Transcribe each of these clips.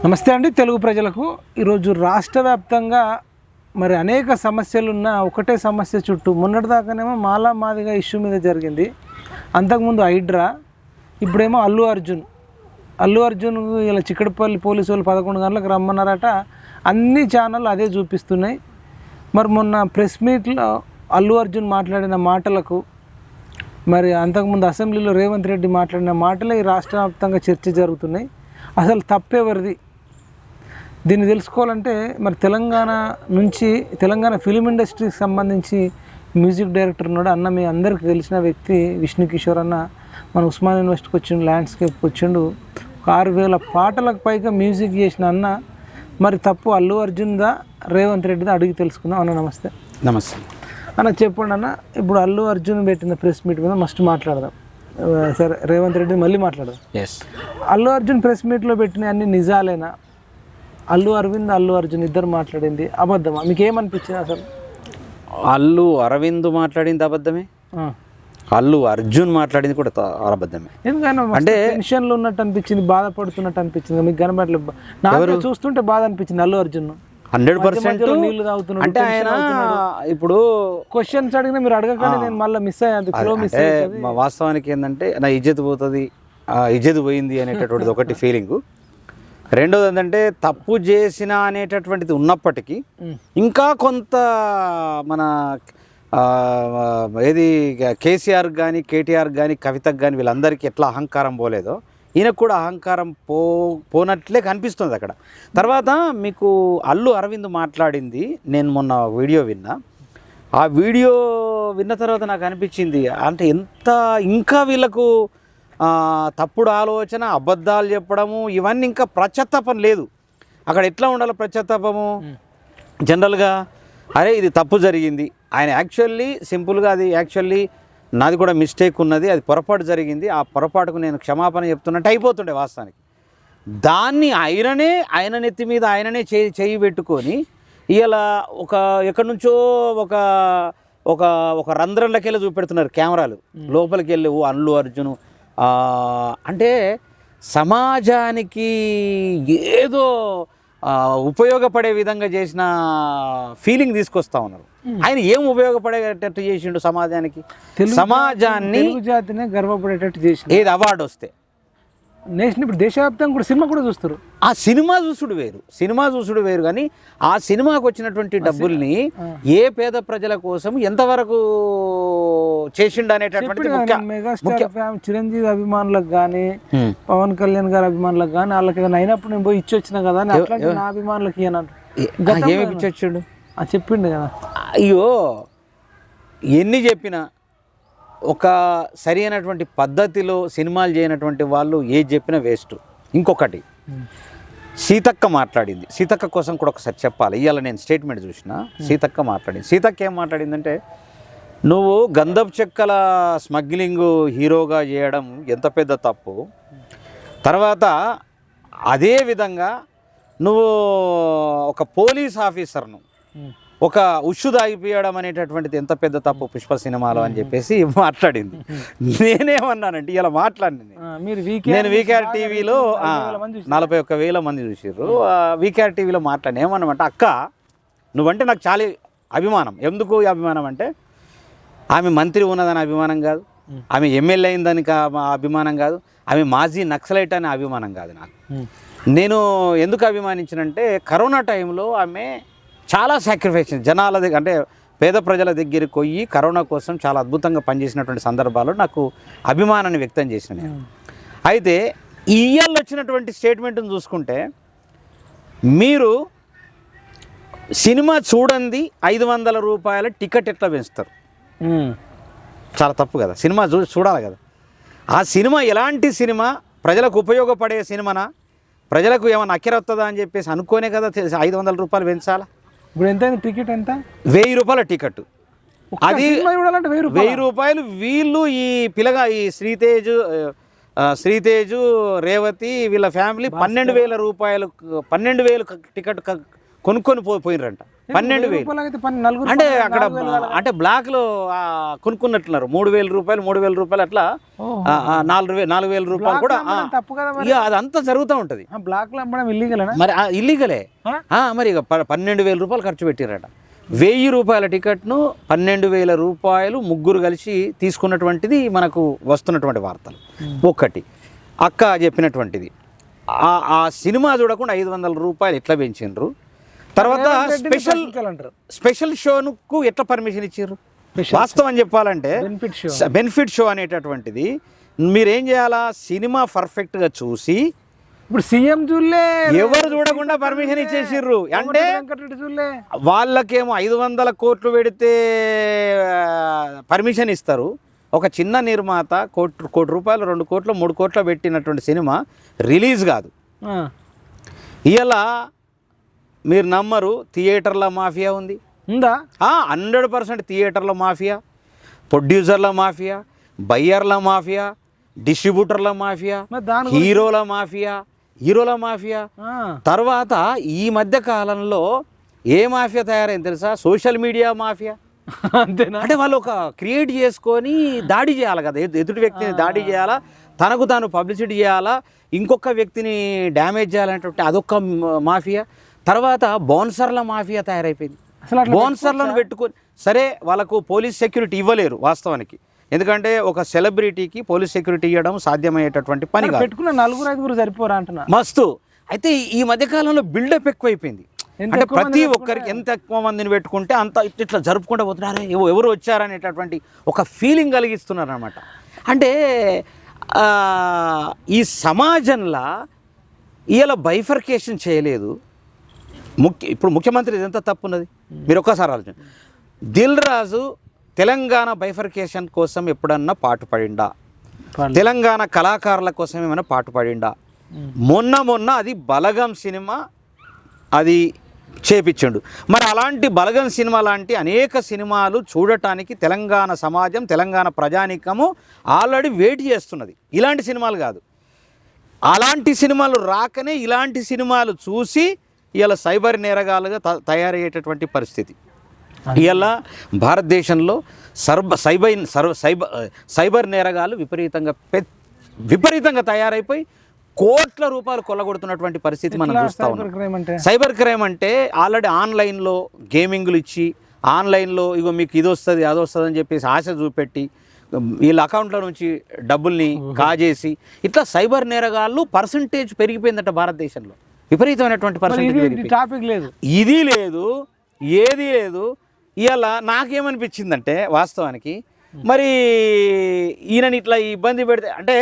నమస్తే అండి తెలుగు ప్రజలకు. ఈరోజు రాష్ట్ర వ్యాప్తంగా మరి అనేక సమస్యలున్న ఒకటే సమస్య చుట్టూ మొన్నటిదాకానేమో మాలా మాదిగా ఇష్యూ మీద జరిగింది, అంతకుముందు హైడ్రా, ఇప్పుడేమో అల్లు అర్జున్ ఇలా చిక్కడపల్లి పోలీసు వాళ్ళు 11 గంటలకు రమ్మన్నారట. అన్ని ఛానళ్ళు అదే చూపిస్తున్నాయి. మరి మొన్న ప్రెస్ మీట్లో అల్లు అర్జున్ మాట్లాడిన మాటలకు, మరి అంతకుముందు అసెంబ్లీలో రేవంత్ రెడ్డి మాట్లాడిన మాటలే ఈ రాష్ట్ర వ్యాప్తంగా చర్చ జరుగుతున్నాయి. అసలు తప్పేవరిది? దీన్ని తెలుసుకోవాలంటే మరి తెలంగాణ ఫిలిం ఇండస్ట్రీకి సంబంధించి మ్యూజిక్ డైరెక్టర్ ఉన్నాడు అన్న, మీ అందరికీ తెలిసిన వ్యక్తి విష్ణు కిషోర్ అన్న. మన ఉస్మాన్ యూనివర్సిటీకి వచ్చిండు, ల్యాండ్స్కేప్కి వచ్చిండు. 6000 పాటలకు పైగా మ్యూజిక్ చేసిన అన్న. మరి తప్పు అల్లు అర్జున్దా రేవంత్ రెడ్డిదా అడిగి తెలుసుకుందాం. అన్న నమస్తే. నమస్తే అన్న, చెప్పండి అన్న. ఇప్పుడు అల్లు అర్జున్ పెట్టిన ప్రెస్ మీట్ మీద మస్ట్ మాట్లాడదాం. సరే, రేవంత్ రెడ్డి మళ్ళీ మాట్లాడదాం. అల్లు అర్జున్ ప్రెస్ మీట్లో పెట్టిన అన్ని నిజాలేనా? అల్లు అర్జున్ ఇద్దరు మాట్లాడింది అబద్ధమా? మీకు ఏమనిపించింది అసలు? అల్లు అరవింద్ మాట్లాడింది అబద్ధమే, అల్లు అర్జున్ మాట్లాడింది కూడా అబద్ధమే. ఎందుకన్నా అంటే టెన్షన్లో ఉన్నట్టు అనిపించింది, బాధపడుతున్నట్టు అనిపించింది. మీకు కనబడలేదు? నాకు చూస్తుంటే బాధ అనిపించింది అల్లు అర్జున్ 100%. నీళ్లు తాగుతున్నాడు అంటే ఆయన ఇప్పుడు క్వశ్చన్స్ అడిగినా మీరు అడగకండి, నేను మళ్ళీ మిస్ అయ్యాను. వాస్తవానికి ఏంటంటే నా ఇజ్జత్ పోతుంది, ఇజ్జత్ పోయింది అనేటటువంటిది ఒకటి ఫీలింగ్. రెండోది ఏంటంటే తప్పు చేసిన అనేటటువంటిది ఉన్నప్పటికీ ఇంకా కొంత మన ఏది కేసీఆర్ కానీ కేటీఆర్ కానీ కవితకు కానీ వీళ్ళందరికీ ఎట్లా అహంకారం పోలేదో ఈయనకు కూడా అహంకారం పోనట్లే కనిపిస్తుంది అక్కడ. తర్వాత మీకు అల్లు అరవింద్ మాట్లాడింది, నేను మొన్న వీడియో విన్నా. ఆ వీడియో విన్న తర్వాత నాకు అనిపించింది, అంటే ఎంత ఇంకా వీళ్ళకు తప్పుడు ఆలోచన, అబద్ధాలు చెప్పడము, ఇవన్నీ ఇంకా ప్రత్యత్తాపం లేదు. అక్కడ ఎట్లా ఉండాలి ప్రత్యత్తాపము? జనరల్గా అరే ఇది తప్పు జరిగింది, ఆయన యాక్చువల్లీ సింపుల్గా అది యాక్చువల్లీ నాది కూడా మిస్టేక్ ఉన్నది, అది పొరపాటు జరిగింది, ఆ పొరపాటుకు నేను క్షమాపణ చెప్తున్నట్టు అయిపోతుండే వాస్తవానికి. దాన్ని ఆయన నెత్తి మీద ఆయననే చేయి పెట్టుకొని ఇలా ఎక్కడి నుంచో ఒక రంధ్రంలోకి వెళ్ళి చూపెడుతున్నారు కెమెరాలు, లోపలికి వెళ్ళి అల్లు అర్జున్ అంటే సమాజానికి ఏదో ఉపయోగపడే విధంగా చేసిన ఫీలింగ్ తీసుకొస్తా ఉన్నారు. ఆయన ఏం ఉపయోగపడేటట్టు చేసిండు సమాజానికి? సమాజాన్ని జాతిని గర్వపడేటట్టు చేసి ఏది అవార్డు వస్తే నేషన్ ఇప్పుడు దేశవ్యాప్తంగా కూడా సినిమా కూడా చూస్తారు. ఆ సినిమా చూసుడు వేరు కానీ ఆ సినిమాకు వచ్చినటువంటి డబ్బుల్ని ఏ పేద ప్రజల కోసం ఎంతవరకు చేసిండు అనేటటువంటి మెగాస్టార్ చిరంజీవి అభిమానులకు కానీ పవన్ కళ్యాణ్ గారి అభిమానులకు కానీ వాళ్ళకి ఏదైనా అయినప్పుడు నేను పోయి ఇచ్చి వచ్చినా కదా అని అట్లాంటి నా అభిమానులకు ఏమి ఇచ్చి వచ్చిండు చెప్పిండు కదా. అయ్యో ఎన్ని చెప్పినా ఒక సరి అయినటువంటి పద్ధతిలో సినిమాలు చేయనటువంటి వాళ్ళు ఏది చెప్పినా వేస్ట్. ఇంకొకటి సీతక్క మాట్లాడింది, సీతక్క కోసం కూడా ఒకసారి చెప్పాలి. ఇవాళ నేను స్టేట్మెంట్ చూసిన, సీతక్క మాట్లాడింది. సీతక్క ఏం మాట్లాడిందంటే, నువ్వు గంధపు చెక్కల స్మగ్లింగ్ హీరోగా చేయడం ఎంత పెద్ద తప్పు, తర్వాత అదే విధంగా నువ్వు ఒక పోలీస్ ఆఫీసర్ను ఒక ఉషు దాగిపోయడం అనేటటువంటిది ఎంత పెద్ద తప్పు పుష్ప సినిమాలో అని చెప్పేసి మాట్లాడింది. నేనేమన్నానంటే ఇలా మాట్లాడింది, నేను వీకేఆర్ టీవీలో 41,000 మంది చూసారు. వీకేఆర్ టీవీలో మాట్లాడి ఏమన్నామంటే, అక్క నువ్వంటే నాకు చాలా అభిమానం. ఎందుకు అభిమానం అంటే, ఆమె మంత్రి ఉన్నదని అభిమానం కాదు, ఆమె ఎమ్మెల్యే అయిందని అభిమానం కాదు, ఆమె మాజీ నక్సలైట్ అనే అభిమానం కాదు. నాకు నేను ఎందుకు అభిమానించినంటే, కరోనా టైంలో ఆమె చాలా సాక్రిఫైస్ జనాల దగ్గర, అంటే పేద ప్రజల దగ్గరికి పోయి కరోనా కోసం చాలా అద్భుతంగా పనిచేసినటువంటి సందర్భాల్లో నాకు అభిమానాన్ని వ్యక్తం చేసిన నేను. అయితే ఇవాళ వచ్చినటువంటి స్టేట్మెంట్ని చూసుకుంటే, మీరు సినిమా చూడండి 500 రూపాయల టికెట్ ఎట్లా పెంచుతారు? చాలా తప్పు కదా. సినిమా చూడాలి కదా. ఆ సినిమా ఎలాంటి సినిమా, ప్రజలకు ఉపయోగపడే సినిమానా, ప్రజలకు ఏమైనా అక్కెర వస్తుందా అని చెప్పేసి అనుకోనే కదా 500 రూపాయలు పెంచాలా. ఇప్పుడు ఎంత టికెట్? ఎంత? 1000 రూపాయల టికెట్. అది 1000 రూపాయలు. వీళ్ళు ఈ పిల్లగా ఈ శ్రీతేజు రేవతి వీళ్ళ ఫ్యామిలీ 12,000 రూపాయలు 12,000 టికెట్ కొనుక్కొని పోయినరంట. 12,000 అయితే నలుగురు అంటే అక్కడ అంటే బ్లాక్లో కొనుక్కున్నట్లున్నారు. 3,000 రూపాయలు అట్లా 4,000 రూపాయలు కూడా తప్పు కదా ఇక అదంతా జరుగుతూ ఉంటుంది. బ్లాక్ లో అమ్మడం ఇల్లీగలేనా? మరి ఇల్లీగలే. మరి ఇక 12,000 రూపాయలు ఖర్చు పెట్టిరట. 1,000 రూపాయల టికెట్ను 12,000 రూపాయలు ముగ్గురు కలిసి తీసుకున్నటువంటిది మనకు వస్తున్నటువంటి వార్తలు. ఒకటి అక్క చెప్పినటువంటిది, ఆ సినిమా చూడకుండా 500 రూపాయలు ఎట్లా పెంచిండ్రు, తర్వాత స్పెషల్ షోకు ఎట్లా పర్మిషన్ ఇచ్చారు. వాస్తవం చెప్పాలంటే బెనిఫిట్ షో అనేటటువంటిది మీరేం చేయాలా, సినిమా పర్ఫెక్ట్గా చూసి, ఇప్పుడు సీఎం చూడలే, ఎవరు చూడకుండా పర్మిషన్ ఇచ్చేసిర్రు. అంటే వాళ్ళకేమో 500 కోట్లు పెడితే పర్మిషన్ ఇస్తారు. ఒక చిన్న నిర్మాత కోటి రూపాయలు 2 కోట్లు 3 కోట్లు పెట్టినటువంటి సినిమా రిలీజ్ కాదు. ఇలా మీరు నమ్మరు, థియేటర్ల మాఫియా ఉంది, ఉందా? 100% థియేటర్ల మాఫియా, ప్రొడ్యూసర్ల మాఫియా, బయ్యర్ల మాఫియా, డిస్ట్రిబ్యూటర్ల మాఫియా, హీరోల మాఫియా. తర్వాత ఈ మధ్య కాలంలో ఏ మాఫియా తయారైంది తెలుసా? Social media mafia. అంతేనా? అంటే వాళ్ళు ఒక క్రియేట్ చేసుకొని దాడి చేయాలి కదా, ఎదుటి వ్యక్తిని దాడి చేయాలా, తనకు తాను పబ్లిసిటీ చేయాలా, ఇంకొక వ్యక్తిని డ్యామేజ్ చేయాలంటే అదొక మాఫియా. తర్వాత బౌన్సర్ల మాఫియా తయారైపోయింది. బౌన్సర్లను పెట్టుకొని, సరే వాళ్ళకు పోలీస్ సెక్యూరిటీ ఇవ్వలేరు వాస్తవానికి, ఎందుకంటే ఒక సెలబ్రిటీకి పోలీస్ సెక్యూరిటీ ఇవ్వడం సాధ్యమయ్యేటటువంటి పని కాదు. పెట్టుకున్న 4-5 సరిపోరా అంటున్నా. మస్తు. అయితే ఈ మధ్యకాలంలో బిల్డప్ ఎక్కువైపోయింది. అంటే ప్రతి ఒక్కరికి ఎంత ఎక్కువ మందిని పెట్టుకుంటే అంత ఇట్లా జరుపుకుంటూ పోతున్నారు, ఎవరు వచ్చారనేటటువంటి ఒక ఫీలింగ్ కలిగిస్తున్నారు అనమాట. అంటే ఈ సమాజంలో ఇలా బైఫర్కేషన్ చేయలేదు. ఇప్పుడు ముఖ్యమంత్రి ఎంత తప్పున్నది మీరు ఒక్కసారి ఆలోచన. దిల్ రాజు తెలంగాణ బైఫర్కేషన్ కోసం ఎప్పుడన్నా పాటుపడిండా? తెలంగాణ కళాకారుల కోసం ఏమైనా పాటుపడిండా? మొన్న అది బలగం సినిమా అది చేపించండు. మరి అలాంటి బలగం సినిమా లాంటి అనేక సినిమాలు చూడటానికి తెలంగాణ సమాజం, తెలంగాణ ప్రజానీకము ఆల్రెడీ వెయిట్ చేస్తున్నది. ఇలాంటి సినిమాలు కాదు, అలాంటి సినిమాలు రాకనే ఇలాంటి సినిమాలు చూసి ఇలా సైబర్ నేరగాలుగా తయారయ్యేటటువంటి పరిస్థితి. ఇలా భారతదేశంలో సైబర్ నేరగాలు విపరీతంగా తయారైపోయి కోట్ల రూపాయలు కొల్లగొడుతున్నటువంటి పరిస్థితి మనం చూస్తూ ఉన్నాం. సైబర్ క్రైమ్ అంటే ఆల్రెడీ ఆన్లైన్లో గేమింగ్లు ఇచ్చి, ఆన్లైన్లో ఇగో మీకు ఇది వస్తుంది అది వస్తుంది అని చెప్పేసి ఆశ చూపెట్టి వీళ్ళ అకౌంట్ల నుంచి డబ్బుల్ని కాజేసి, ఇట్లా సైబర్ నేరగాళ్ళు పర్సంటేజ్ పెరిగిపోయిందట భారతదేశంలో. విపరీతమైనటువంటి పర్సంటేజ్. టాపిక్ లేదు, ఇది లేదు, ఏది లేదు. ఇవాళ నాకేమనిపించిందంటే వాస్తవానికి, మరి ఈయనని ఇట్లా ఇబ్బంది పెడితే, అంటే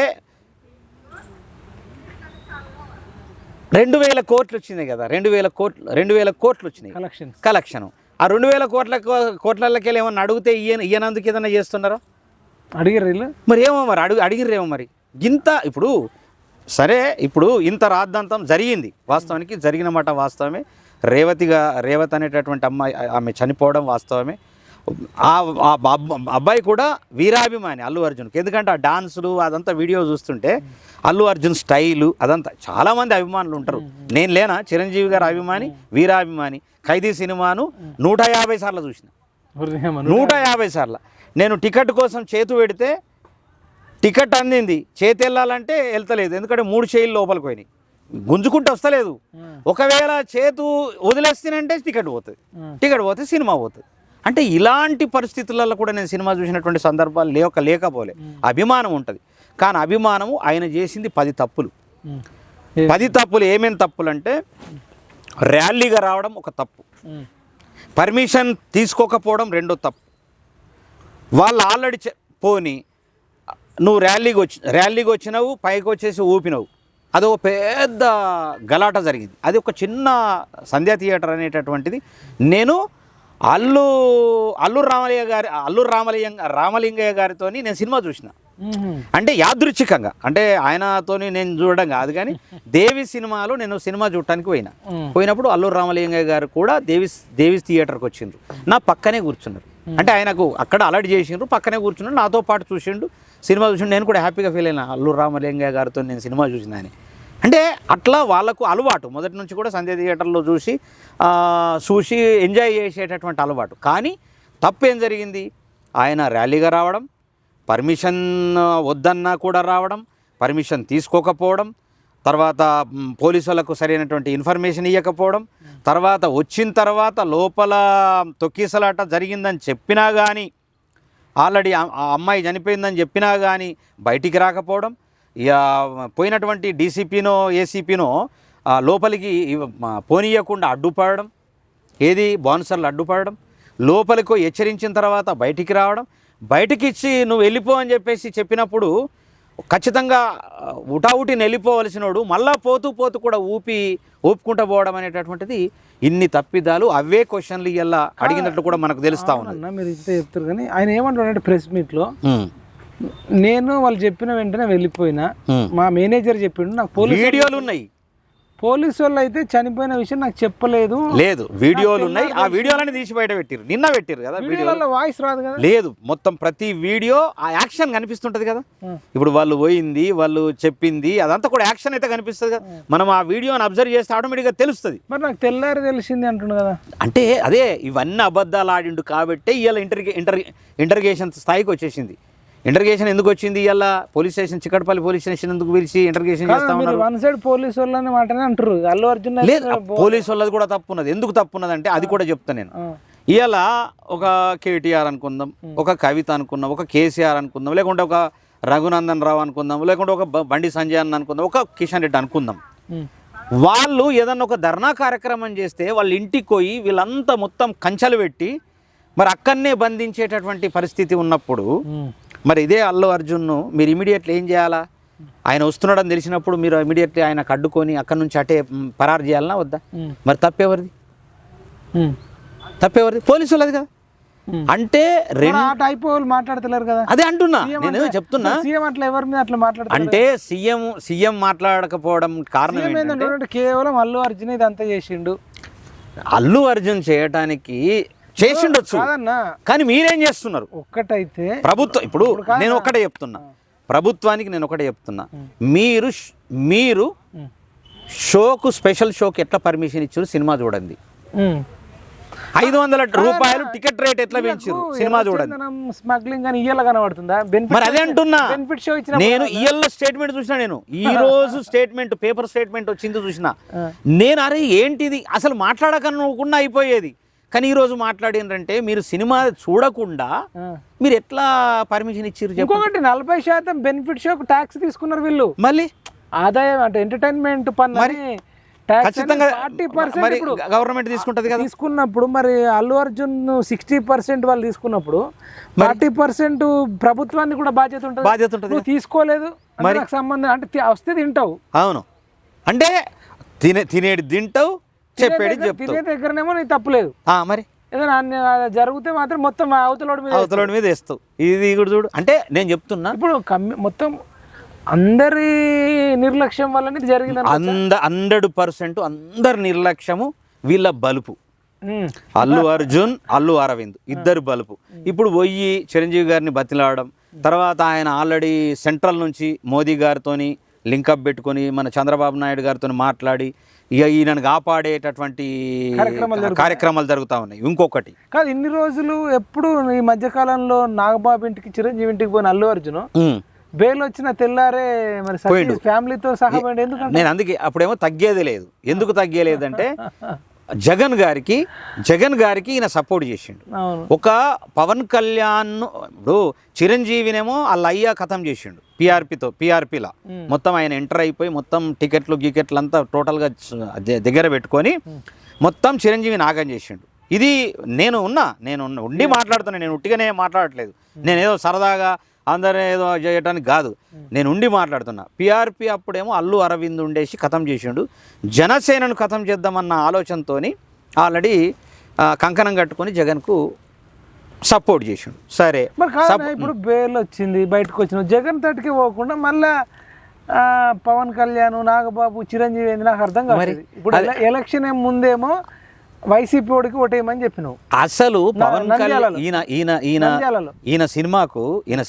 2,000 కోట్లు వచ్చింది కదా, 2,000 కోట్లు వచ్చినాయి కలెక్షన్. ఆ 2,000 కోట్లకి ఏమన్నా అడిగితే ఈయనందుకు ఏదన్నా చేస్తున్నారా? అడిగిర్రు మరి ఏమో, మరి అడిగిర్రేమో. మరి ఇంత ఇప్పుడు సరే, ఇప్పుడు ఇంత రాద్ధాంతం జరిగింది, వాస్తవానికి జరిగిన మాట వాస్తవమే. రేవతి అనేటటువంటి అమ్మాయి, ఆమె చనిపోవడం వాస్తవమే. ఆ అబ్బాయి కూడా వీరాభిమాని అల్లు అర్జున్కి. ఎందుకంటే ఆ డాన్సులు అదంతా వీడియో చూస్తుంటే అల్లు అర్జున్ స్టైలు అదంతా చాలామంది అభిమానులు ఉంటారు. నేను లేనా చిరంజీవి గారు అభిమాని, వీరాభిమాని. ఖైదీ సినిమాను 150 సార్లు చూసిన, 150 సార్లు. నేను టికెట్ కోసం చేతు పెడితే టికెట్ అందింది, చేతి వెళ్ళాలంటే వెళ్తలేదు, ఎందుకంటే 3 చేయిలు లోపలికి పోయినాయి, గుంజుకుంటూ వస్తలేదు. ఒకవేళ చేతు వదిలేస్తేనంటే టికెట్ పోతే సినిమా పోతుంది. అంటే ఇలాంటి పరిస్థితులలో కూడా నేను సినిమా చూసినటువంటి సందర్భాలు లేకపోలే. అభిమానం ఉంటుంది, కానీ అభిమానము ఆయన చేసింది 10 తప్పులు. 10 తప్పులు ఏమేమి తప్పులు అంటే, ర్యాలీగా రావడం ఒక తప్పు, పర్మిషన్ తీసుకోకపోవడం రెండో తప్పు. వాళ్ళు ఆల్రెడీ పోని నువ్వు ర్యాలీకి వచ్చినావు, పైకి వచ్చేసి ఊపినావు, అదొక పెద్ద గలాట జరిగింది. అది ఒక చిన్న సంధ్యా థియేటర్ అనేటటువంటిది. నేను అల్లూరు రామలింగయ్య గారితో నేను సినిమా చూసిన, అంటే యాదృచ్ఛికంగా, అంటే ఆయనతో నేను చూడడం కాదు, కానీ దేవి సినిమాలో నేను సినిమా చూడటానికి పోయినప్పుడు అల్లూరు రామలింగయ్య గారు కూడా దేవిస్ థియేటర్కి వచ్చిండ్రు, నా పక్కనే కూర్చున్నారు. అంటే ఆయనకు అక్కడ అలర్ట్ చేసిండ్రు, పక్కనే కూర్చున్నాడు, నాతో పాటు చూసిండు, సినిమా చూసిండు. నేను కూడా హ్యాపీగా ఫీల్ అయినా, అల్లూరు రామలింగయ్య గారితో నేను సినిమా చూసిన అని. అంటే అట్లా వాళ్ళకు అలవాటు మొదటి నుంచి కూడా సంధ్య థియేటర్లో చూసి ఎంజాయ్ చేసేటటువంటి అలవాటు. కానీ తప్పు ఏం జరిగింది, ఆయన ర్యాలీగా రావడం, పర్మిషన్ వద్దన్నా కూడా రావడం, పర్మిషన్ తీసుకోకపోవడం, తర్వాత పోలీసులకు సరైనటువంటి ఇన్ఫర్మేషన్ ఇవ్వకపోవడం, తర్వాత వచ్చిన తర్వాత లోపల తొక్కిసలాట జరిగిందని చెప్పినా కానీ, ఆల్రెడీ ఆ అమ్మాయి చనిపోయిందని చెప్పినా కానీ బయటికి రాకపోవడం, ఇక పోయినటువంటి డీసీపీనో ఏసీపీనో లోపలికి పోనీయకుండా అడ్డుపడడం, ఏది బౌన్సర్లు అడ్డుపడడం, లోపలికి హెచ్చరించిన తర్వాత బయటికి రావడం, బయటికి ఇచ్చి నువ్వు వెళ్ళిపో అని చెప్పినప్పుడు ఖచ్చితంగా ఉటావుటిని వెళ్ళిపోవలసినోడు మళ్ళా పోతూ కూడా ఊపుకుంటూ పోవడం అనేటటువంటిది ఇన్ని తప్పిదాలు. అవే క్వశ్చన్లు ఇలా అడిగినట్లు కూడా మనకు తెలుస్తూ ఉన్నది. మీరు ఇంతే చెప్తారు కానీ ఆయన ఏమంటారంటే ప్రెస్ మీట్లో, నేను వాళ్ళు చెప్పిన వెంటనే వెళ్ళిపోయినా, మా మేనేజర్ చెప్పిండు, నాకు వీడియోలు ఉన్నాయి, పోలీసు వాళ్ళు అయితే చనిపోయిన విషయం నాకు చెప్పలేదు. లేదు, వీడియోలు ఉన్నాయి, ఆ వీడియోలని తీసి బయట పెట్టారు, నిన్న పెట్టారు కదా. వీడియోలో వాయిస్ రాదు కదా. లేదు, మొత్తం ప్రతి వీడియో ఆ యాక్షన్ కనిపిస్తుంటది కదా. ఇప్పుడు వాళ్ళు పోయింది, వాళ్ళు చెప్పింది, అదంతా కూడా యాక్షన్ అయితే కనిపిస్తుంది కదా. మనం ఆ వీడియోని అబ్జర్వ్ చేస్తే ఆటోమేటిక్గా తెలుస్తుంది. మరి నాకు తెల్లారి తెలిసింది అంటుండు కదా. అంటే అదే ఇవన్నీ అబద్ధాలు ఆడిండు కాబట్టి ఇవాళ ఇంటర్గేషన్ స్థాయికి వచ్చేసింది. ఇంటర్గేషన్ ఎందుకు వచ్చింది ఇవాళ? Police station, Chikkadpally police station ఎందుకు పిలిచి ఇంటర్గేషన్ చేస్తా ఉన్నారు? వన్ సైడ్ పోలీసు వాళ్ళని మాటనే అంటారు. అల్లు అర్జున్ లేదు, పోలీసు వాళ్ళది కూడా తప్పు ఉన్నది. ఎందుకు తప్పు ఉన్నది అంటే అది కూడా చెప్తాను నేను. ఇవాళ ఒక కేటీఆర్ అనుకుందాం, ఒక కవిత అనుకుందాం, ఒక కేసీఆర్ అనుకుందాం, లేకుంటే ఒక రఘునందన్ రావు అనుకుందాం, లేకుంటే ఒక బండి సంజయ్ అన్న అనుకుందాం, ఒక కిషన్ రెడ్డి అనుకుందాం. వాళ్ళు ఏదన్నా ఒక ధర్నా కార్యక్రమం చేస్తే వాళ్ళ ఇంటికి పోయి వీళ్ళంతా మొత్తం కంచెలు పెట్టి మరి అక్కడనే బంధించేటటువంటి పరిస్థితి ఉన్నప్పుడు, మరి ఇదే అల్లు అర్జున్ను మీరు ఇమీడియట్లీ ఏం చేయాలా? ఆయన వస్తున్నాడని తెలిసినప్పుడు మీరు ఇమీడియట్లీ ఆయన అడ్డుకొని అక్కడి నుంచి అటే పరారు చేయాలన్నా వద్దా? మరి తప్పెవరిది? పోలీసు వాళ్ళది కదా. అంటే మాట్లాడతలేరు కదా, అదే అంటున్నా నేను, చెప్తున్నా. సీఎం అట్లా ఎవరి మీద అట్లా మాట్లాడుతున్నారు అంటే సీఎం మాట్లాడకపోవడం కారణం ఏంటంటే కేవలం అల్లు అర్జున్ ఇదంతా చేసిండు. అల్లు అర్జున్ చేయటానికి చేసిండొచ్చు, కానీ మీరేం చేస్తున్నారు? ఒక్కటైతే ప్రభుత్వం, ఇప్పుడు నేను ఒకటే చెప్తున్నా, ప్రభుత్వానికి నేను ఒకటే చెప్తున్నా, మీరు షోకు, స్పెషల్ షోకి ఎట్లా పర్మిషన్ ఇచ్చారు? సినిమా చూడండి. 500 రూపాయలు టికెట్ రేట్ ఎట్లా పెంచారు? సినిమా చూడండి. స్మగ్లింగ్ అని ఇయ్యాల కనబడుతుందా? మరి అదే అంటున్నా నేను. ఇయ్యాల స్టేట్మెంట్ చూసినా, నేను ఈ రోజు స్టేట్మెంట్, పేపర్ స్టేట్మెంట్ వచ్చింది చూసినా నేను. అరే ఏంటిది అసలు మాట్లాడకనుకుండా అయిపోయేది, కానీ ఈరోజు మాట్లాడినంటే మీరు సినిమా చూడకుండా మీరు ఎట్లా పర్మిషన్ ఇచ్చారు? ఇంకొకటి 40% బెనిఫిట్ షోకు ట్యాక్స్ తీసుకున్నారు వీళ్ళు. మళ్ళీ ఆదాయం అంటే ఎంటర్టైన్మెంట్ పన్ను ఖచ్చితంగా గవర్నమెంట్ తీసుకుంటది కదా. తీసుకున్నప్పుడు మరి అల్లు అర్జున్ 60% వాళ్ళు తీసుకున్నప్పుడు 40% ప్రభుత్వానికి కూడా బాధ్యత ఉంటుంది. నువ్వు తీసుకోలేదు మరి నాకు సంబంధం అంటే వస్తే తింటావు. అవును, అంటే తినేది తింటావు, చెప్పేది చెప్తావు. తినే దగ్గరనేమో నీకు తప్పులేదు, మరి ఏదైనా జరిగితే మాత్రం మొత్తం అవతలోడి మీద వేస్తావు. ఇది కూడా చూడు. అంటే నేను చెప్తున్నా, ఇప్పుడు మొత్తం అందరి నిర్లక్ష్యం వల్ల జరిగింది. 100% అందరి నిర్లక్ష్యము, వీళ్ళ బలుపు. అల్లు అర్జున్, అల్లు అరవింద్ ఇద్దరు బలుపు. ఇప్పుడు పోయి చిరంజీవి గారిని బతిలాడడం, తర్వాత ఆయన ఆల్రెడీ సెంట్రల్ నుంచి మోదీ గారితోని లింకప్ పెట్టుకొని మన చంద్రబాబు నాయుడు గారితో మాట్లాడి ఇక ఈయనను కాపాడేటటువంటి కార్యక్రమాలు జరుగుతూ ఉన్నాయి. ఇంకొకటి కాదు, ఇన్ని రోజులు ఎప్పుడు ఈ మధ్యకాలంలో నాగబాబు ఇంటికి, చిరంజీవి ఇంటికి పోయిన అల్లు అర్జున్ బెయిల్ వచ్చిన తెల్లారే మరి ఫ్యామిలీతో సహా ఎందుకంటే నేను అందుకే అప్పుడేమో తగ్గేది లేదు. ఎందుకు తగ్గేలేదంటే జగన్ గారికి ఈయన సపోర్ట్ చేసిండు. ఒక పవన్ కళ్యాణ్, ఇప్పుడు చిరంజీవినేమో వాళ్ళ అయ్యా ఖతం చేసిండు పిఆర్పీలా మొత్తం. ఆయన ఎంటర్ అయిపోయి మొత్తం గికెట్లు అంతా టోటల్గా దగ్గర పెట్టుకొని మొత్తం చిరంజీవి నాగం చేసిండు. ఇది నేను ఉండి మాట్లాడుతున్నా, నేను ఉట్టిగానే మాట్లాడట్లేదు. నేనేదో సరదాగా అందరినీ ఏదో చేయటానికి కాదు, నేను ఉండి మాట్లాడుతున్నా. పిఆర్పి అప్పుడేమో అల్లు అరవింద్ ఉండేసి ఖతం చేసిండు. జనసేనను ఖతం చేద్దామన్న ఆలోచనతో ఆల్రెడీ కంకణం కట్టుకొని జగన్కు సపోర్ట్ చేసిండు. సరే, ఇప్పుడు బెయిల్ వచ్చింది, బయటకు వచ్చిన జగన్ తట్టుకే పోకుండా మళ్ళా పవన్ కళ్యాణ్, నాగబాబు, చిరంజీవి ఏంది నాకు అర్థం కాదు. ఇప్పుడు ఎలక్షన్ ముందేమో వైసీపీ ఓడికి ఓటేయమని చెప్పినావు. అసలు పవన్ కళ్యాణ్ ఈయన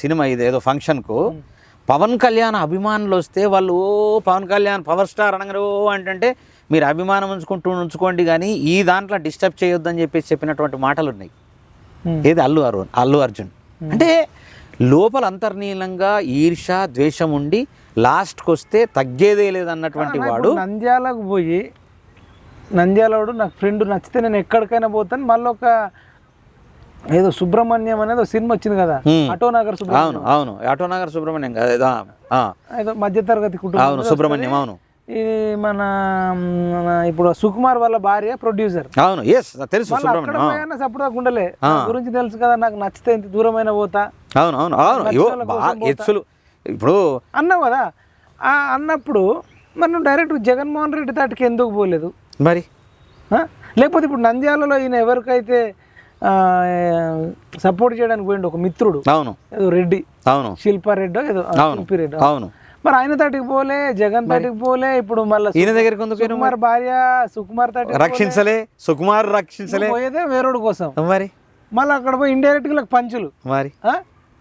సినిమా ఇదేదో ఫంక్షన్కు పవన్ కళ్యాణ్ అభిమానులు వస్తే వాళ్ళు పవన్ కళ్యాణ్ పవర్ స్టార్ అనగానే అంటే మీరు అభిమానం ఉంచుకోండి కానీ ఈ దాంట్లో డిస్టర్బ్ చేయొద్దని చెప్పేసి చెప్పినటువంటి మాటలు ఉన్నాయి. ఏది అల్లు అర్జున్ అంటే లోపల అంతర్లీనంగా ఈర్ష ద్వేషం ఉండి లాస్ట్కి వస్తే తగ్గేదే లేదన్నటువంటి వాడు. నంద్యాలకు పోయి నంద్యాలవాడు నాకు ఫ్రెండ్ నచ్చితే నేను ఎక్కడికైనా పోతాను, మళ్ళీ ఒక ఏదో సుబ్రహ్మణ్యం అనేది సినిమా వచ్చింది కదా, ఆటోనగర్ సుబ్రహ్మణ్యం. అవును ఆటోనగర్ సుబ్రహ్మణ్యం కదా, ఏదో మధ్యతరగతి కుటుంబం. అవును సుబ్రహ్మణ్యం. అవును ఇది మన ఇప్పుడు సుకుమార్ వాళ్ళ భార్య ప్రొడ్యూసర్. అవును తెలుసు సుబ్రహ్మణ్యం. సపోర్ట్ ఉండలే గురించి తెలుసు కదా, నాకు నచ్చితే ఇంత దూరమైన పోతా. అవును అవును అవును ఎత్సులు ఇప్పుడు అన్నావు కదా, అన్నప్పుడు మరి నువ్వు డైరెక్ట్ జగన్మోహన్ రెడ్డి తాటికి ఎందుకు పోలేదు మరి? లేకపోతే ఇప్పుడు నంద్యాలలో ఈయన ఎవరికైతే సపోర్ట్ చేయడానికి పోయిండు ఒక మిత్రుడు, అవును ఏదో రెడ్డి, అవును శిల్పారెడ్డి ఏదో శిల్పిరెడ్డి, అవును మరి ఆయన తాటికి పోలే, జగన్ తాటికి పోలే, ఇప్పుడు మళ్ళీ ఈయన దగ్గరికి సుకుమార్ భార్య సుకుమార్ తాటి రక్షించలే, సుకుమార్ రక్షించలే, పోయేదే వేరేడు కోసం. మరి మళ్ళీ అక్కడ పోయి ఇండైరెక్ట్ గా పంచులు. మరి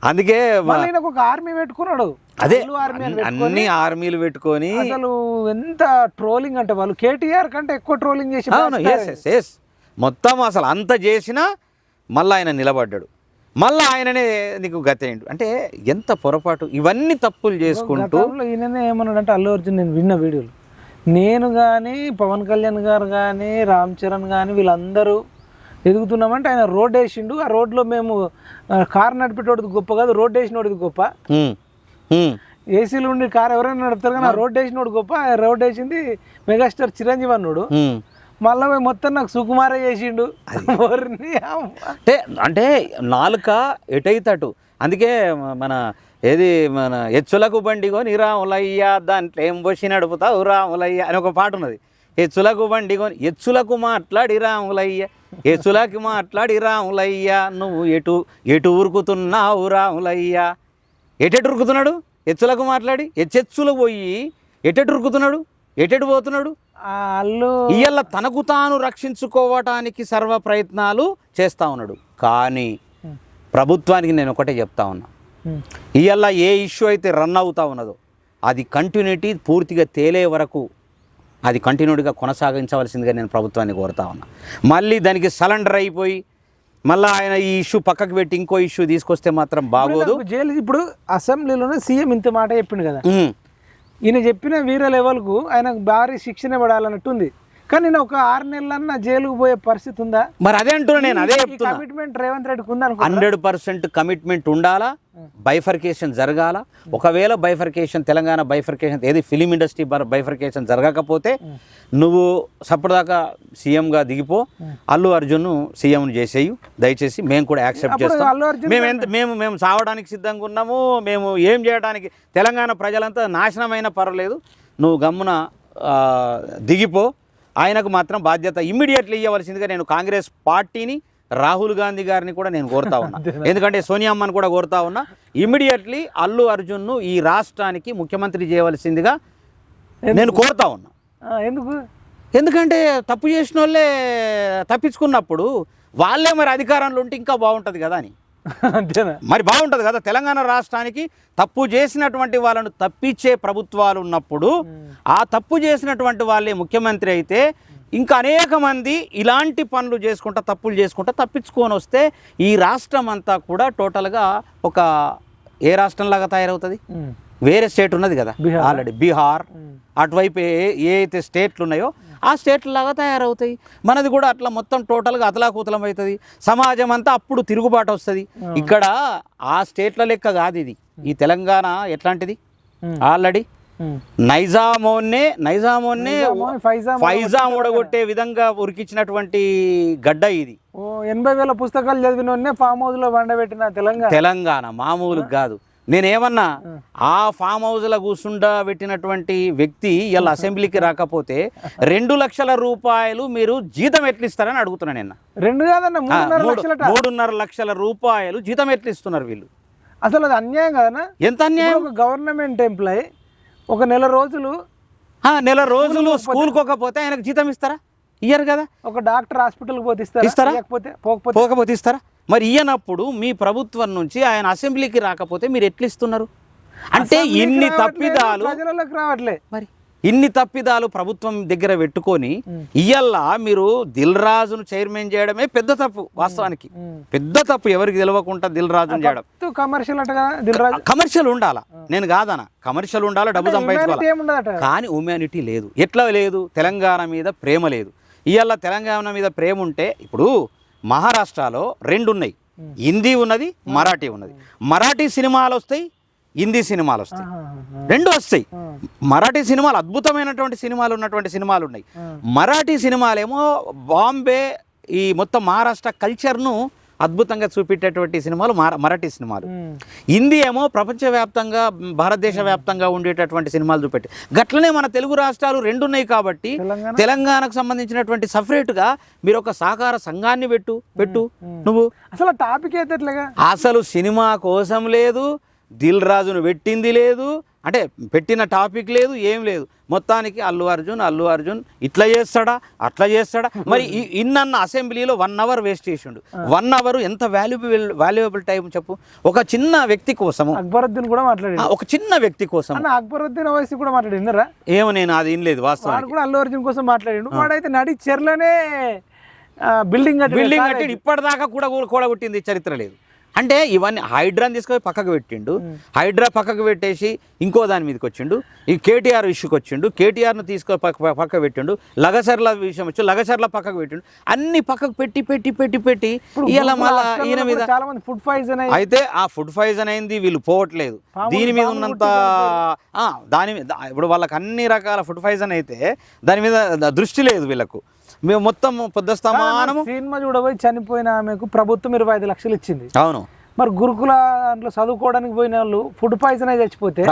అందుకే ఒక ఆర్మీ పెట్టుకున్నాడు. అదే అన్ని ఆర్మీలు పెట్టుకొని అసలు ఎంత ట్రోలింగ్ అంటే వాళ్ళు కేటీఆర్ కంటే ఎక్కువ ట్రోలింగ్ చేసి మొత్తం అసలు అంత చేసినా మళ్ళీ ఆయన నిలబడ్డాడు. మళ్ళీ ఆయననే నీకు గతేండు అంటే ఎంత పొరపాటు. ఇవన్నీ తప్పులు చేసుకుంటూ ఈయననే ఏమన్నాడంటే అల్లు అర్జున్, నేను విన్న వీడియోలు, నేను కానీ పవన్ కళ్యాణ్ గారు కానీ రామ్ చరణ్ కానీ వీళ్ళందరూ ఎదుగుతున్నామంటే ఆయన రోడ్ వేసిండు, ఆ రోడ్లో మేము కారు నడిపేటోడిది గొప్ప కాదు, రోడ్ వేసినోడిది గొప్ప. ఏసీలు ఉండి కారు ఎవరైనా నడుపుతారు కానీ ఆ రోడ్ వేసినోడు గొప్ప. రోడ్ వేసింది మెగాస్టార్ చిరంజీవి అన్నాడు. మళ్ళీ మొత్తం నాకు సుకుమారే చేసిండు. అంటే నాలుక ఎటైతటు. అందుకే మన ఏది మన ఎచ్చులకు బండిగోని రాములయ్య దాంట్లో ఏం పోసి నడుపుతావు రాములయ్య అని ఒక పాట ఉన్నది. ఎచ్చులకు బండిగోని ఎచ్చులకు మాట్లాడి రాములయ్య, ఎచ్చులకి మాట్లాడి రాములయ్య, నువ్వు ఎటు ఉరుకుతున్నావు రాములయ్య. ఎటెటు ఉరుకుతున్నాడు? ఎచ్చులకు మాట్లాడి ఎచ్చెచ్చులు పోయి ఎటెటు ఉరుకుతున్నాడు, ఎటెటు పోతున్నాడు? ఇయ్యాల తనకు తాను రక్షించుకోవటానికి సర్వ ప్రయత్నాలు చేస్తూ ఉన్నాడు. కానీ ప్రభుత్వానికి నేను ఒకటే చెప్తా ఉన్నా, ఇయ్యాల ఏ ఇష్యూ అయితే రన్ అవుతా ఉన్నదో అది కంటిన్యూటీ పూర్తిగా తేలే వరకు అది కంటిన్యూటీగా కొనసాగించవలసిందిగా నేను ప్రభుత్వాన్ని కోరుతా ఉన్నా. మళ్ళీ దానికి సరెండర్ అయిపోయి మళ్ళీ ఆయన ఈ ఇష్యూ పక్కకు పెట్టి ఇంకో ఇష్యూ తీసుకొస్తే మాత్రం బాగోదు. జైలు ఇప్పుడు అసెంబ్లీలోనే సీఎం ఇంత మాట చెప్పిండు కదా, ఈయన చెప్పిన వీర లెవెల్కు ఆయనకు భారీ శిక్షణ పడాలన్నట్టుంది. కానీ నేను ఒక 6 నెలలన్నా జైలుకు పోయే పరిస్థితి ఉందా? మరి అదే అంటున్నా నేను, అదే చెప్తున్నా. కమిట్మెంట్ రేవంత్ రెడ్డికి ఉందా? 100% కమిట్మెంట్ ఉండాలా, బైఫర్కేషన్ జరగాల. ఒకవేళ బైఫర్కేషన్ తెలంగాణ బైఫర్కేషన్ ఏది ఫిలిం ఇండస్ట్రీ బైఫర్కేషన్ జరగకపోతే నువ్వు సప్పటిదాకా సీఎంగా దిగిపో, అల్లు అర్జున్ సీఎంను చేసేయు దయచేసి. మేము కూడా యాక్సెప్ట్ చేస్తాం. మేము సావడానికి సిద్ధంగా ఉన్నాము. మేము ఏం చేయడానికి తెలంగాణ ప్రజలంతా నాశనమైన పర్వాలేదు, నువ్వు గమ్మున దిగిపో. ఆయనకు మాత్రం బాధ్యత ఇమ్మీడియట్లీ ఇవ్వవలసిందిగా నేను కాంగ్రెస్ పార్టీని, రాహుల్ గాంధీ గారిని కూడా నేను కోరుతా ఉన్నా. ఎందుకంటే సోనియా అమ్మని కూడా కోరుతా ఉన్నా. ఇమ్మీడియట్లీ అల్లు అర్జున్ను ఈ రాష్ట్రానికి ముఖ్యమంత్రి చేయవలసిందిగా నేను కోరుతా ఉన్నా. ఎందుకంటే తప్పు చేసిన వాళ్ళే తప్పించుకున్నప్పుడు వాళ్ళే మరి అధికారంలో ఉంటే ఇంకా బాగుంటుంది కదా అని. మరి బాగుంటుంది కదా. తెలంగాణ రాష్ట్రానికి తప్పు చేసినటువంటి వాళ్ళను తప్పించే ప్రభుత్వాలు ఉన్నప్పుడు ఆ తప్పు చేసినటువంటి వాళ్ళే ముఖ్యమంత్రి అయితే ఇంకా అనేక మంది ఇలాంటి పనులు చేసుకుంటా తప్పులు చేసుకుంటా తప్పించుకొని వస్తే ఈ రాష్ట్రం అంతా కూడా టోటల్గా ఒక ఏ రాష్ట్రంలాగా తయారవుతుంది? వేరే స్టేట్ ఉన్నది కదా ఆల్రెడీ, బీహార్ అటువైపు ఏ అయితే స్టేట్లు ఉన్నాయో ఆ స్టేట్లాగా తయారవుతాయి. మనది కూడా అట్లా మొత్తం టోటల్గా అతలాకుతలం అవుతుంది. సమాజం అంతా అప్పుడు తిరుగుబాటు వస్తుంది. ఇక్కడ ఆ స్టేట్ల లెక్క కాదు ఇది. ఈ తెలంగాణ ఎట్లాంటిది? ఆల్రెడీ నైజామోన్నే ఫైజాం ఊడగొట్టే విధంగా ఉరికించినటువంటి గడ్డ ఇది. 80,000 పుస్తకాలు చదివిన ఫామ్ హౌస్ లో వండబెట్టిన తెలంగాణ మామూలు కాదు. నేనేమన్నా ఆ ఫామ్ హౌస్లో కూర్చుండబెట్టినటువంటి వ్యక్తి ఇలా అసెంబ్లీకి రాకపోతే 2 లక్షల రూపాయలు మీరు జీతం ఎట్లిస్తారని అడుగుతున్నా. నిన్న 2 కాదన్న 3.5 లక్షల రూపాయలు జీతం ఎట్లిస్తున్నారు వీళ్ళు. అసలు అది అన్యాయం కదనా? ఎంత అన్యాయం? ఒక గవర్నమెంట్ ఎంప్లాయీ ఒక నెల రోజులు స్కూల్కి పోకపోతే ఆయనకు జీతం ఇస్తారా? ఇయ్యరు కదా. ఒక డాక్టర్ హాస్పిటల్కి పోతే ఇస్తారా? పోకపోతే ఇస్తారా? మరి ఇయ్యనప్పుడు మీ ప్రభుత్వం నుంచి ఆయన అసెంబ్లీకి రాకపోతే మీరు ఎట్లా ఇస్తున్నారు? అంటే ఇన్ని తప్పిదాలు ప్రజలకు రావట్లే. మరి ఇన్ని తప్పిదాలు ప్రభుత్వం దగ్గర పెట్టుకొని ఇయ్యల్లా మీరు దిల్ రాజును చైర్మన్ చేయడమే పెద్ద తప్పు. వాస్తవానికి పెద్ద తప్పు, ఎవరికి తెలియకుండా దిల్ రాజును చేయడం. కమర్షియల్ అట కదా దిల్ రాజు. కమర్షియల్ ఉండాలా, నేను కాదనా, కమర్షియల్ ఉండాలా, డబ్బు సంపాదించుకోవాలి. కానీ హ్యూమానిటీ లేదు. ఎట్లా లేదు? తెలంగాణ మీద ప్రేమ లేదు. ఇవాళ తెలంగాణ మీద ప్రేమ ఉంటే, ఇప్పుడు మహారాష్ట్రలో రెండు ఉన్నాయి, హిందీ ఉన్నది, మరాఠీ ఉన్నది. మరాఠీ సినిమాలు వస్తాయి, హిందీ సినిమాలు వస్తాయి, రెండు వస్తాయి. మరాఠీ సినిమాలు అద్భుతమైనటువంటి సినిమాలు ఉన్నటువంటి సినిమాలు ఉన్నాయి. మరాఠీ సినిమాలేమో బాంబే, ఈ మొత్తం మహారాష్ట్ర కల్చర్ను అద్భుతంగా చూపెట్టేటువంటి సినిమాలు మరాఠీ సినిమాలు. హిందీ ఏమో ప్రపంచవ్యాప్తంగా, భారతదేశ వ్యాప్తంగా ఉండేటటువంటి సినిమాలు చూపెట్టి. గట్లనే మన తెలుగు రాష్ట్రాలు రెండు ఉన్నాయి కాబట్టి తెలంగాణకు సంబంధించినటువంటి సపరేట్గా మీరు ఒక సహకార సంఘాన్ని పెట్టు నువ్వు. అసలు టాపిక్ అయితే అసలు సినిమా కోసం లేదు, దిల్ రాజును పెట్టింది లేదు, అంటే పెట్టిన టాపిక్ లేదు, ఏం లేదు. మొత్తానికి అల్లు అర్జున్ ఇట్లా చేస్తాడా అట్లా చేస్తాడా. మరి ఇన్న అసెంబ్లీలో 1 hour వేస్ట్ చేసిండు. 1 hour ఎంత వాల్యుయబుల్ టైం చెప్పు. ఒక చిన్న వ్యక్తి కోసము, అక్బరుద్దీన్ కూడా మాట్లాడాడు, ఒక చిన్న వ్యక్తి కోసం. అక్బరుద్దీన్ ఓవైసీ కూడా మాట్లాడినారా ఏమో, నేను అది వినలేదు వాస్తవానికి. కూడా అల్లు అర్జున్ కోసం మాట్లాడిండు. వాడైతే నడి చెర్లనే బిల్డింగ్ కట్టి ఇప్పటిదాకా కూడా కూడగొట్టింది చరిత్ర లేదు. అంటే ఇవన్నీ హైడ్రాని తీసుకొని పక్కకు పెట్టిండు. హైడ్రా పక్కకు పెట్టేసి ఇంకో దాని మీదకి వచ్చిండు. ఈ కేటీఆర్ ఇష్యూకి వచ్చిండు. కేటీఆర్ను తీసుకొని పక్కకు పెట్టిండు. లగసర్ల విషయం వచ్చి లగసర్ల పక్కకు పెట్టిండు. అన్ని పక్కకు పెట్టి ఇలా మళ్ళీ ఈయన మీద చాలా మంది ఫుడ్ పాయిజన్ అయితే ఆ ఫుడ్ పాయిజన్ అయింది. వీళ్ళు పోవట్లేదు దీని మీద ఉన్నంత. దాని మీద ఇప్పుడు వాళ్ళకి అన్ని రకాల ఫుడ్ పాయిజన్ అయితే దాని మీద దృష్టి లేదు వీళ్ళకు. మేము మొత్తం పొద్దుస్తామానము సినిమా చూడబోయి చనిపోయిన ఆమెకు ప్రభుత్వం 25 లక్షలు ఇచ్చింది. అవును. మరి గురుకుల దాంట్లో చదువుకోవడానికి పోయిన వాళ్ళు ఫుడ్ పాయిజన్ అయి చచ్చిపోతే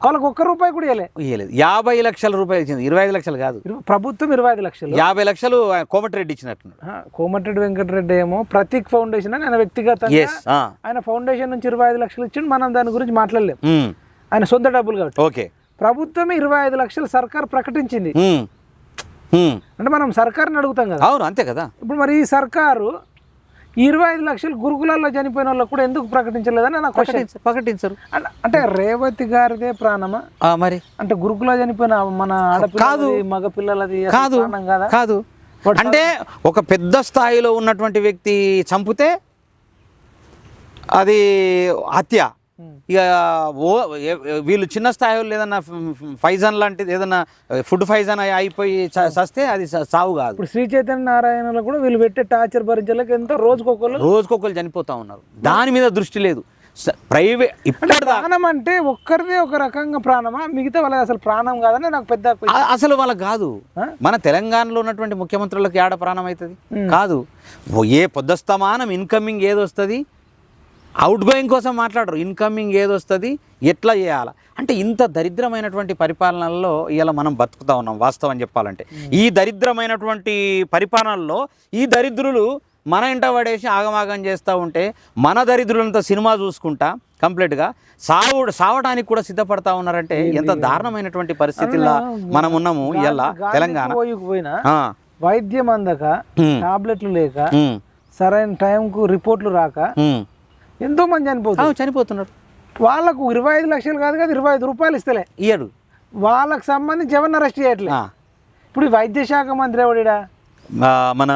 వాళ్ళకి ₹1 కూడా ఇవ్వలేదు. 50 లక్షల రూపాయలు ఇచ్చింది, 25 లక్షలు కాదు. ప్రభుత్వం 25 లక్షలు, 50 లక్షలు కోమటిరెడ్డి ఇచ్చినట్టున్నాడు. కోమటిరెడ్డి వెంకటరెడ్డి ఏమో ప్రతీక్ ఫౌండేషన్ అని ఆయన వ్యక్తిగతంగా ఆయన ఫౌండేషన్ నుంచి 25 లక్షలు ఇచ్చిండు. మనం దాని గురించి మాట్లాడలేము, ఆయన సొంత డబ్బులు కాబట్టి. ఓకే, ప్రభుత్వమే 25 లక్షలు సర్కార్ ప్రకటించింది. అంటే మనం సర్కారుని అడుగుతాం కదా. అవును, అంతే కదా. ఇప్పుడు మరి ఈ సర్కారు 25 లక్షలు గురుకులాల్లో చనిపోయిన వాళ్ళకు కూడా ఎందుకు ప్రకటించలేదని నాకు ప్రకటించరు. అంటే రేవతి గారిదే ప్రాణమా మరి? అంటే గురుకులా చనిపోయిన మన ఆడపిల్లది మగ పిల్లలది కాదు కాదు. అంటే ఒక పెద్ద స్థాయిలో ఉన్నటువంటి వ్యక్తి చంపితే అది హత్య. ఇక వీళ్ళు చిన్న స్థాయిలో ఏదన్నా ఫైజన్ లాంటిది ఏదన్నా ఫుడ్ ఫైజన్ అయిపోయి చస్తే అది సావు కాదు. ఇప్పుడు శ్రీ చైతన్య నారాయణలో కూడా వీళ్ళు పెట్టే టార్చర్ భరించలేక ఎంతో రోజుకొకరు చనిపోతా ఉన్నారు. దాని మీద దృష్టి లేదు. ప్రైవేట్ ప్రాణం అంటే ఒక్కరిదే ఒక రకంగా ప్రాణమా, మిగతా వాళ్ళకి అసలు ప్రాణం కాదని నాకు పెద్ద అసలు వాళ్ళకి కాదు. మన తెలంగాణలో ఉన్నటువంటి ముఖ్యమంత్రులకు ఏడ ప్రాణం అవుతుంది కాదు. ఏ పొద్దుస్తమానం ఇన్కమింగ్ ఏదొస్తుంది, అవుట్ గోయింగ్ కోసం మాట్లాడరు. ఇన్కమింగ్ ఏదొస్తుంది, ఎట్లా చేయాలి అంటే ఇంత దరిద్రమైనటువంటి పరిపాలనలో ఇలా మనం బతుకుతా ఉన్నాం. వాస్తవం చెప్పాలంటే ఈ దరిద్రమైనటువంటి పరిపాలనలో ఈ దరిద్రులు మన ఇంట పడేసి ఆగమాగం చేస్తూ ఉంటే మన దరిద్రులంతా సినిమా చూసుకుంటా కంప్లీట్గా సావడానికి కూడా సిద్ధపడతా ఉన్నారంటే ఎంత దారుణమైనటువంటి పరిస్థితుల్లో మనం ఉన్నాము. ఇలా తెలంగాణ వైద్యం అందక, టాబ్లెట్లు లేక, సరైన టైంకు రిపోర్ట్లు రాక ఎంతో మంది చనిపోతున్నారు. వాళ్ళకు 25 లక్షలు కాదు కదా, 25 రూపాయలు ఇస్తలే ఇయ్యడు. వాళ్ళకి సంబంధించి ఎవరిని అరెస్ట్ చేయట్లేదు. ఇప్పుడు వైద్య శాఖ మంత్రి ఎవడా? మన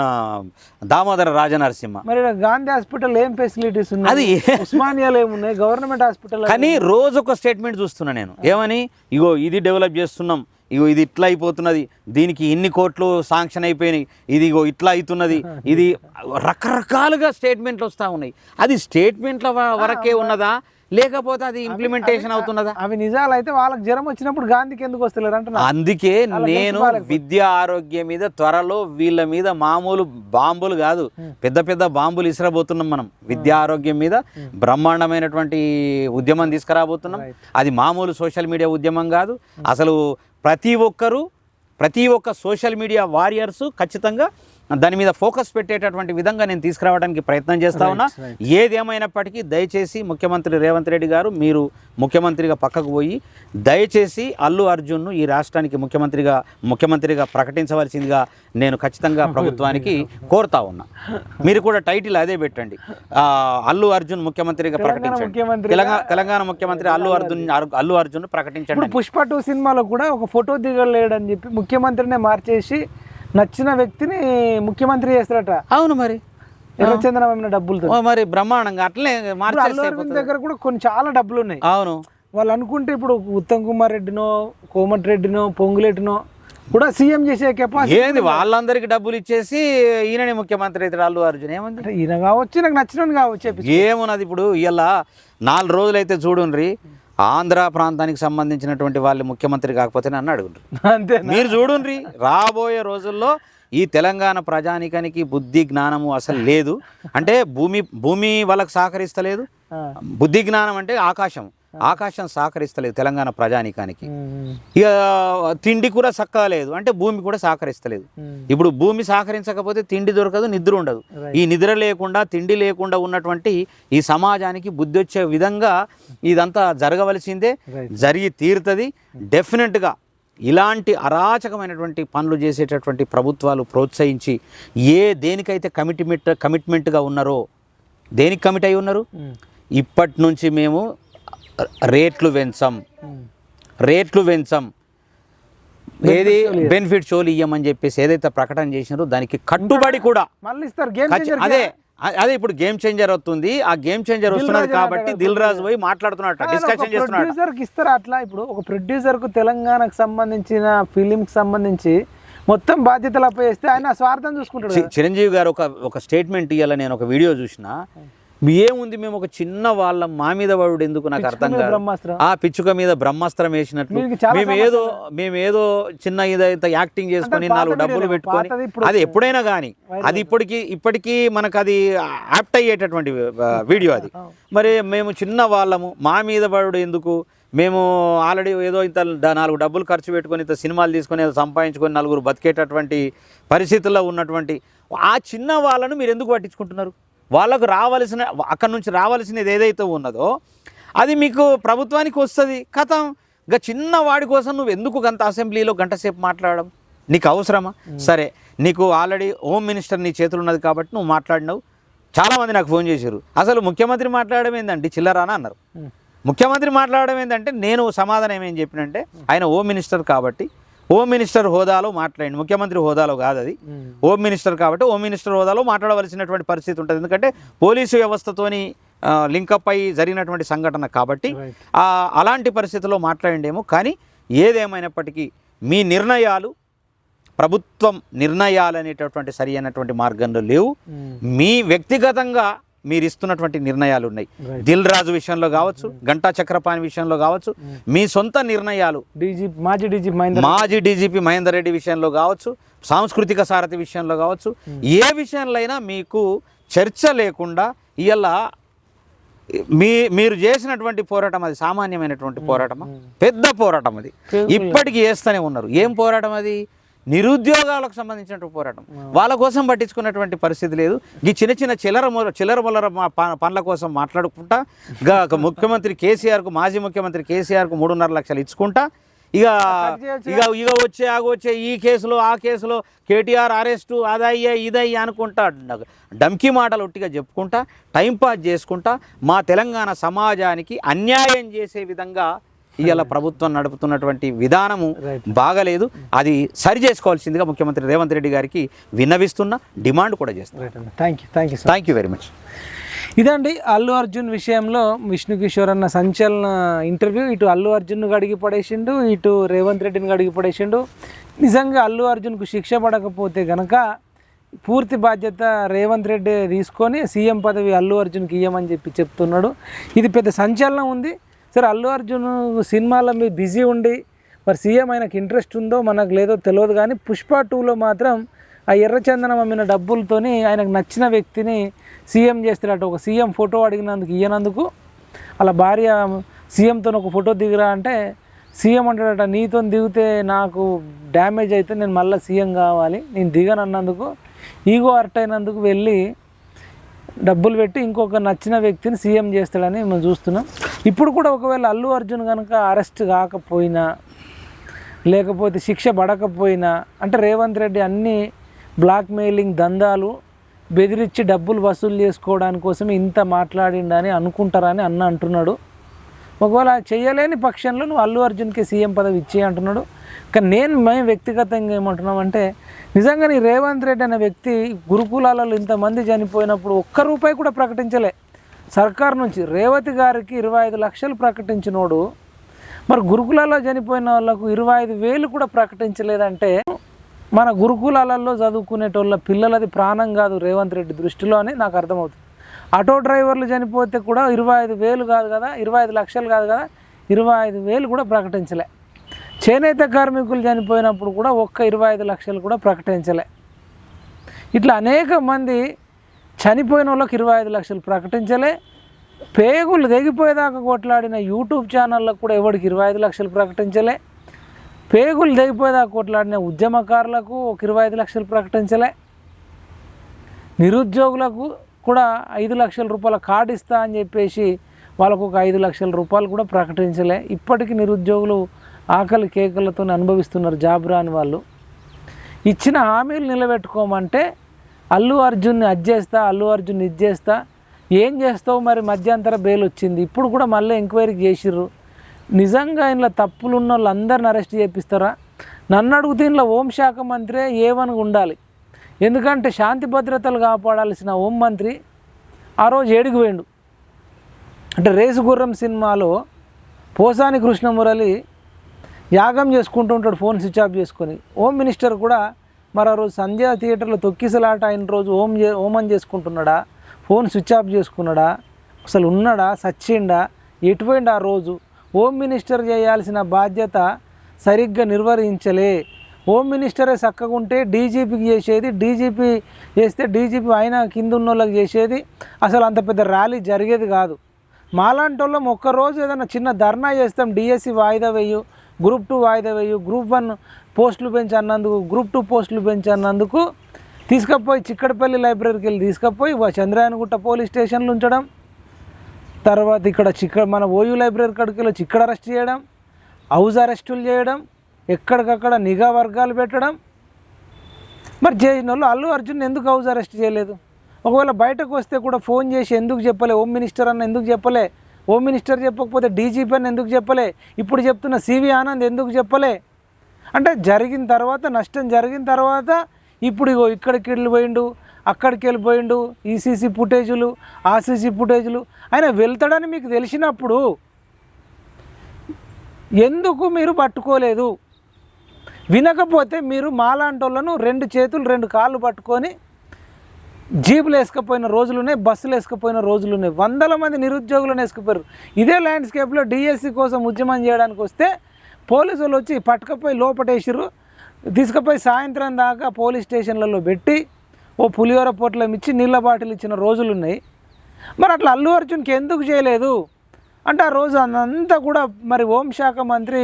దామోదర రాజనరసింహ. మరి గాంధీ హాస్పిటల్ ఏం ఫెసిలిటీస్ ఉన్నాయి, అది ఉస్మానియాలో ఏమున్నాయి, గవర్నమెంట్ హాస్పిటల్. కానీ రోజు ఒక స్టేట్మెంట్ చూస్తున్నా నేను. ఏమని? ఇగో ఇది డెవలప్ చేస్తున్నాం, ఇగో ఇది ఇట్లా అయిపోతున్నది, దీనికి ఇన్ని కోట్లు శాంక్షన్ అయిపోయినాయి, ఇది ఇగో ఇట్లా అవుతున్నది, ఇది రకరకాలుగా స్టేట్మెంట్లు వస్తూ ఉన్నాయి. అది స్టేట్మెంట్ల వరకే ఉన్నదా లేకపోతే అది ఇంప్లిమెంటేషన్ అవుతున్నదా? అవి నిజాలు అయితే వాళ్ళకి జ్వరం వచ్చినప్పుడు గాంధీకి ఎందుకు వస్తలేరు అంటున్నా. అందుకే నేను విద్యా ఆరోగ్యం మీద త్వరలో వీళ్ళ మీద మామూలు బాంబులు కాదు, పెద్ద పెద్ద బాంబులు ఇసిరబోతున్నాం మనం. విద్యా ఆరోగ్యం మీద బ్రహ్మాండమైనటువంటి ఉద్యమం తీసుకురాబోతున్నాం. అది మామూలు సోషల్ మీడియా ఉద్యమం కాదు. అసలు ప్రతి ఒక్క సోషల్ మీడియా వారియర్స్ ఖచ్చితంగా దాని మీద ఫోకస్ పెట్టేటటువంటి విధంగా నేను తీసుకురావడానికి ప్రయత్నం చేస్తా ఉన్నా. ఏదేమైనప్పటికీ దయచేసి ముఖ్యమంత్రి రేవంత్ రెడ్డి గారు మీరు ముఖ్యమంత్రిగా పక్కకు పోయి దయచేసి అల్లు అర్జున్ను ఈ రాష్ట్రానికి ముఖ్యమంత్రిగా ప్రకటించవలసిందిగా నేను ఖచ్చితంగా ప్రభుత్వానికి కోరుతా ఉన్నా. మీరు కూడా టైటిల్ అదే పెట్టండి, అల్లు అర్జున్ ముఖ్యమంత్రిగా ప్రకటించండి, తెలంగాణ ముఖ్యమంత్రి అల్లు అర్జున్ ప్రకటించండి. పుష్ప 2 సినిమాలో కూడా ఒక ఫోటో దిగలేడని చెప్పి ముఖ్యమంత్రినే మార్చేసి నచ్చిన వ్యక్తిని ముఖ్యమంత్రి చేస్తారట. అవును, మరి ఎర్రచందనం డబ్బులతో మరి బ్రహ్మాండంగా అట్లనే అల్లు అరవింద్ దగ్గర కూడా కొన్ని చాలా డబ్బులు ఉన్నాయి. అవును, వాళ్ళు అనుకుంటే ఇప్పుడు ఉత్తమ్ కుమార్ రెడ్డినో కోమటిరెడ్డినో పొంగులేటినో కూడా సీఎం చేసే కెపాసిటీ ఏంది, వాళ్ళందరికి డబ్బులు ఇచ్చేసి ఈయననే ముఖ్యమంత్రి అయితే అల్లు అర్జున్ ఏముంది, ఈయన కావచ్చు నాకు నచ్చినని కావచ్చు ఏమున్నది. ఇప్పుడు ఇలా 4 రోజులైతే చూడుండ్రి, ఆంధ్ర ప్రాంతానికి సంబంధించినటువంటి వాళ్ళు ముఖ్యమంత్రి కాకపోతే నన్ను అడుగుండ్రి, అంతే. మీరు చూడుండ్రి రాబోయే రోజుల్లో ఈ తెలంగాణ ప్రజానికానికి బుద్ధి జ్ఞానము అసలు లేదు. అంటే భూమి వాళ్ళకు సహకరిస్తలేదు, బుద్ధి జ్ఞానం అంటే ఆకాశం సహకరిస్తలేదు తెలంగాణ ప్రజానికానికి. ఇక తిండి కూడా చక్కగా లేదు అంటే భూమి కూడా సహకరిస్తలేదు. ఇప్పుడు భూమి సహకరించకపోతే తిండి దొరకదు, నిద్ర ఉండదు. ఈ నిద్ర లేకుండా తిండి లేకుండా ఉన్నటువంటి ఈ సమాజానికి బుద్ధి వచ్చే విధంగా ఇదంతా జరగవలసిందే, జరిగి తీరుతుంది. డెఫినెట్గా ఇలాంటి అరాచకమైనటువంటి పనులు చేసేటటువంటి ప్రభుత్వాలు ప్రోత్సహించి దేనికైతే కమిట్మెంట్గా ఉన్నారో, దేనికి కమిట్ అయి ఉన్నారు, ఇప్పటి నుంచి మేము రేట్లు పెంచం ఏది బెనిఫిట్ షోలు ఇయ్యమని చెప్పేసి ఏదైతే ప్రకటన చేసినారో దానికి కట్టుబడి కూడా అదే ఇప్పుడు గేమ్ చేంజర్ అవుతుంది. ఆ గేమ్ చేంజర్ వస్తున్నది కాబట్టి దిల్ రాజు పోయి మాట్లాడుతున్నట్టు డిస్కషన్ చేస్తున్నాడు. ప్రొడ్యూసర్కి ఇస్తారా అట్లా? ఇప్పుడు ఒక ప్రొడ్యూసర్కు తెలంగాణకు సంబంధించిన ఫిలింకి సంబంధించి మొత్తం బాధ్యతలు అప్పేస్తే ఆయన స్వార్థం చూసుకుంటాడు. చిరంజీవి గారు ఒక స్టేట్మెంట్ ఇవ్వాలి. నేను ఒక వీడియో చూసిన, ఏముంది మేము ఒక చిన్న వాళ్ళ మా మీద వాడు ఎందుకు నాకు అర్థం కాదు, ఆ పిచ్చుక మీద బ్రహ్మాస్త్రం వేసినట్లు మేమేదో చిన్న ఇదంతా యాక్టింగ్ చేసుకొని 4 డబ్బులు పెట్టుకొని అది ఎప్పుడైనా కానీ అది ఇప్పటికీ మనకు అది యాప్ట్ అయ్యేటటువంటి వీడియో అది. మరి మేము చిన్న వాళ్ళము మా మీద వాడు ఎందుకు, మేము ఆల్రెడీ ఏదో ఇంత 4 డబ్బులు ఖర్చు పెట్టుకొని ఇంత సినిమాలు తీసుకొని ఏదో సంపాదించుకొని 4 బతికేటటువంటి పరిస్థితుల్లో ఉన్నటువంటి ఆ చిన్న వాళ్ళను మీరు ఎందుకు పట్టించుకుంటున్నారు? వాళ్ళకు అక్కడి నుంచి రావాల్సినది ఏదైతే ఉన్నదో అది మీకు ప్రభుత్వానికి వస్తుంది. కథం ఇంకా చిన్న వాడి కోసం నువ్వు ఎందుకు అసెంబ్లీలో గంట సేపు మాట్లాడడం నీకు అవసరమా? సరే, నీకు ఆల్రెడీ హోమ్ మినిస్టర్ నీ చేతులు ఉన్నది కాబట్టి నువ్వు మాట్లాడినావు. చాలామంది నాకు ఫోన్ చేశారు, అసలు ముఖ్యమంత్రి మాట్లాడడం ఏందండి చిల్లరానా అన్నారు. ముఖ్యమంత్రి మాట్లాడడం ఏంటంటే నేను సమాధానం ఏం చెప్పినంటే ఆయన హోమ్ మినిస్టర్ కాబట్టి హోమ్ మినిస్టర్ హోదాలో మాట్లాడండి, ముఖ్యమంత్రి హోదాలో కాదు అది. హోమ్ మినిస్టర్ కాబట్టి హోమ్ మినిస్టర్ హోదాలో మాట్లాడవలసినటువంటి పరిస్థితి ఉంటుంది. ఎందుకంటే పోలీసు వ్యవస్థతోని లింకప్ అయి జరిగినటువంటి సంఘటన కాబట్టి అలాంటి పరిస్థితుల్లో మాట్లాడండేమో. కానీ ఏదేమైనప్పటికీ మీ నిర్ణయాలు ప్రభుత్వం నిర్ణయాలు అనేటటువంటి సరి అయినటువంటి మార్గంలో లేవు. మీ వ్యక్తిగతంగా మీరు ఇస్తున్నటువంటి నిర్ణయాలు ఉన్నాయి. దిల్ రాజు విషయంలో కావచ్చు, గంటా చక్రపాణి విషయంలో కావచ్చు, మీ సొంత నిర్ణయాలు మాజీ డీజీపీ మహేందర్ రెడ్డి విషయంలో కావచ్చు, సాంస్కృతిక సారథి విషయంలో కావచ్చు, ఏ విషయంలో అయినా మీకు చర్చ లేకుండా ఇవాళ మీరు చేసినటువంటి పోరాటం అది సామాన్యమైనటువంటి పోరాటమా? పెద్ద పోరాటం అది. ఇప్పటికీ చేస్తూనే ఉన్నారు. ఏం పోరాటం అది? నిరుద్యోగాలకు సంబంధించినటువంటి పోరాటం. వాళ్ళ కోసం పట్టించుకున్నటువంటి పరిస్థితి లేదు. ఈ చిన్న చిల్లర పనుల కోసం మాట్లాడుకుంటా ముఖ్యమంత్రి కేసీఆర్కు మాజీ ముఖ్యమంత్రి కేసీఆర్కు 3.5 లక్షలు ఇచ్చుకుంటా వచ్చే ఈ కేసులో ఆ కేసులో కేటీఆర్ అరెస్టు అదయ్యా ఇదయ్యా అనుకుంటా డమ్కి మాటలు ఒట్టిగా చెప్పుకుంటా టైంపాస్ చేసుకుంటా మా తెలంగాణ సమాజానికి అన్యాయం చేసే విధంగా ఇవాళ ప్రభుత్వం నడుపుతున్నటువంటి విధానము బాగలేదు. అది సరి చేసుకోవాల్సిందిగా ముఖ్యమంత్రి రేవంత్ రెడ్డి గారికి విన్నవిస్తున్నా, డిమాండ్ కూడా చేస్తున్నాను. Thank you very much. ఇదండి అల్లు అర్జున్ విషయంలో విష్ణు కిషోర్ అన్న సంచలన ఇంటర్వ్యూ. ఇటు అల్లు అర్జున్ను గడిగి పడేసిండు, ఇటు రేవంత్ రెడ్డిని గడిగి పడేసిండు. నిజంగా అల్లు అర్జున్కు శిక్ష పడకపోతే కనుక పూర్తి బాధ్యత రేవంత్ రెడ్డి తీసుకొని సీఎం పదవి అల్లు అర్జున్కి ఇయ్యమని చెప్తున్నాడు. ఇది పెద్ద సంచలనం ఉంది. సరే, అల్లు అర్జున్ సినిమాలో మీరు బిజీ ఉండి మరి సీఎం ఆయనకు ఇంట్రెస్ట్ ఉందో మనకు లేదో తెలియదు. కానీ పుష్ప 2లో మాత్రం ఆ ఎర్రచందనం అమ్మిన డబ్బులతోని ఆయనకు నచ్చిన వ్యక్తిని సీఎం చేస్తారట. ఒక సీఎం ఫోటో అడిగినందుకు ఇయ్యనందుకు అలా భార్య సీఎంతో ఒక ఫోటో దిగురా అంటే సీఎం అంటాడట, నీతో దిగితే నాకు డ్యామేజ్ అయితే నేను మళ్ళీ సీఎం కావాలి, నేను దిగను అన్నందుకు ఈగో హర్ట్ అయినందుకు వెళ్ళి డబ్బులు పెట్టి ఇంకొక నచ్చిన వ్యక్తిని సీఎం చేస్తాడని మనం చూస్తున్నాం. ఇప్పుడు కూడా ఒకవేళ అల్లు అర్జున్ కనుక అరెస్ట్ కాకపోయినా లేకపోతే శిక్ష పడకపోయినా అంటే రేవంత్ రెడ్డి అన్ని బ్లాక్మెయిలింగ్ దందాలు బెదిరించి డబ్బులు వసూలు చేసుకోవడానికి కోసమే ఇంత మాట్లాడిండని అనుకుంటారని అంటున్నాడు. ఒకవేళ చేయలేని పక్షంలో నువ్వు అల్లు అర్జున్కి సీఎం పదవి ఇచ్చే అంటున్నాడు. కానీ మేము వ్యక్తిగతంగా ఏమంటున్నామంటే నిజంగా నీ రేవంత్ రెడ్డి అనే వ్యక్తి గురుకులాలలో ఇంతమంది చనిపోయినప్పుడు ఒక్క రూపాయి కూడా ప్రకటించలే సర్కార్ నుంచి. రేవతి గారికి 25 లక్షలు ప్రకటించినోడు మరి గురుకులాల్లో చనిపోయిన వాళ్ళకు 25,000 కూడా ప్రకటించలేదంటే మన గురుకులాలలో చదువుకునేటోళ్ళ పిల్లలది ప్రాణం కాదు రేవంత్ రెడ్డి దృష్టిలో అని నాకు అర్థమవుతుంది. ఆటో డ్రైవర్లు చనిపోతే కూడా 25,000 కాదు కదా, 25 లక్షలు కాదు కదా, 25,000 కూడా ప్రకటించలే. చేనేత కార్మికులు చనిపోయినప్పుడు కూడా ఒక్క 25 లక్షలు కూడా ప్రకటించలే. ఇట్లా అనేక మంది చనిపోయిన వాళ్ళకి 25 లక్షలు ప్రకటించలే. పేగులు తెగిపోయేదాకా కొట్లాడిన యూట్యూబ్ ఛానళ్ళకు కూడా ఎవరికి 25 లక్షలు ప్రకటించలే. పేగులు తెగిపోయేదాకా కొట్లాడిన ఉద్యమకారులకు ఒక 25 లక్షలు ప్రకటించలే. నిరుద్యోగులకు కూడా 5 లక్షల రూపాయల కార్డు ఇస్తా అని చెప్పేసి వాళ్ళకు ఒక 5 లక్షల రూపాయలు కూడా ప్రకటించలే. ఇప్పటికీ నిరుద్యోగులు ఆకలి కేకలతో అనుభవిస్తున్నారు జాబ్ రాని వాళ్ళు. ఇచ్చిన హామీలు నిలబెట్టుకోమంటే అల్లు అర్జున్ని అది చేస్తా, అల్లు అర్జున్ని ఇది చేస్తా, ఏం చేస్తావు మరి మధ్యంతర బెయిల్ వచ్చింది. ఇప్పుడు కూడా మళ్ళీ ఎంక్వైరీకి చేసిర్రు. నిజంగా ఇంట్లో తప్పులు ఉన్న వాళ్ళందరిని అరెస్ట్ చేపిస్తారా? నన్ను అడుగుతే ఇంట్లో హోంశాఖ మంత్రే ఏవని ఉండాలి. ఎందుకంటే శాంతి భద్రతలు కాపాడాల్సిన హోంమంత్రి ఆ రోజు ఏడికి పోయిండు. అంటే రేసు గుర్రం సినిమాలో పోసాని కృష్ణమురళి యాగం చేసుకుంటూ ఉంటాడు ఫోన్ స్విచ్ ఆఫ్ చేసుకొని. హోమ్ మినిస్టర్ కూడా మరి ఆ రోజు సంధ్యా థియేటర్లో తొక్కిసలాట అయిన రోజు హోమం చేసుకుంటున్నాడా, ఫోన్ స్విచ్ ఆఫ్ చేసుకున్నాడా, అసలు ఉన్నాడా, సచ్చిండా, ఎటుపోయిండా? ఆ రోజు హోమ్ మినిస్టర్ చేయాల్సిన బాధ్యత సరిగ్గా నిర్వహించలే. హోమ్ మినిస్టరే చక్కగా ఉంటే డీజీపీకి చేసేది, డీజీపీ చేస్తే డీజీపీ ఆయన కింద ఉన్న వాళ్ళకి చేసేది. అసలు అంత పెద్ద ర్యాలీ జరిగేది కాదు. మాలాంటి వాళ్ళం ఒక్కరోజు ఏదైనా చిన్న ధర్నా చేస్తాం, డిఎస్సి వాయిదా వేయు, గ్రూప్ 2 వాయిదా వేయు, గ్రూప్ 1 పోస్టులు పెంచి అన్నందుకు, గ్రూప్ 2 పోస్టులు పెంచి అన్నందుకు తీసుకపోయి చిక్కడపల్లి లైబ్రరీకి వెళ్ళి తీసుకపోయి చంద్రాయనగుట్ట పోలీస్ స్టేషన్లో ఉంచడం, తర్వాత ఇక్కడ మన ఓయూ లైబ్రరీ కాడికి వెళ్ళి ఇక్కడ అరెస్ట్ చేయడం, హౌస్ అరెస్టులు చేయడం, ఎక్కడికక్కడ నిఘా వర్గాలు పెట్టడం. మరి చేసిన వాళ్ళు అల్లు అర్జున్ ఎందుకు హౌస్ అరెస్ట్ చేయలేదు? ఒకవేళ బయటకు వస్తే కూడా ఫోన్ చేసి ఎందుకు చెప్పలే? హోమ్ మినిస్టర్ అన్న ఎందుకు చెప్పలే? హోమ్ మినిస్టర్ చెప్పకపోతే డీజీపీ అని ఎందుకు చెప్పలే? ఇప్పుడు చెప్తున్న సివి ఆనంద్ ఎందుకు చెప్పలే? అంటే జరిగిన తర్వాత, నష్టం జరిగిన తర్వాత ఇప్పుడు ఇగో ఇక్కడికి వెళ్ళిపోయిండు, అక్కడికి వెళ్ళిపోయిండు, ఈ సీసీ ఫుటేజులు, ఆ సీసీ ఫుటేజులు. ఆయన వెళ్తాడని మీకు తెలిసినప్పుడు ఎందుకు మీరు పట్టుకోలేదు? వినకపోతే మీరు మాలాంటి వాళ్ళను 2 చేతులు 2 కాళ్ళు పట్టుకొని జీపులు వేసుకుపోయిన రోజులున్నాయి, బస్సులు వేసుకుపోయిన రోజులున్నాయి. 100 మంది నిరుద్యోగులను వేసుకుపోయారు. ఇదే ల్యాండ్స్కేప్లో డిఎస్సి కోసం ఉద్యమం చేయడానికి వస్తే పోలీసులు వచ్చి పట్టుకపోయి లోపటేసిరు, తీసుకుపోయి సాయంత్రం దాకా పోలీస్ స్టేషన్లలో పెట్టి ఓ పులిహోర పొట్లం ఇచ్చి నీళ్ళ బాటిల్ ఇచ్చిన రోజులున్నాయి. మరి అట్లా అల్లు అర్జున్కి ఎందుకు చేయలేదు అంటే ఆ రోజు అంతా కూడా మరి హోంశాఖ మంత్రి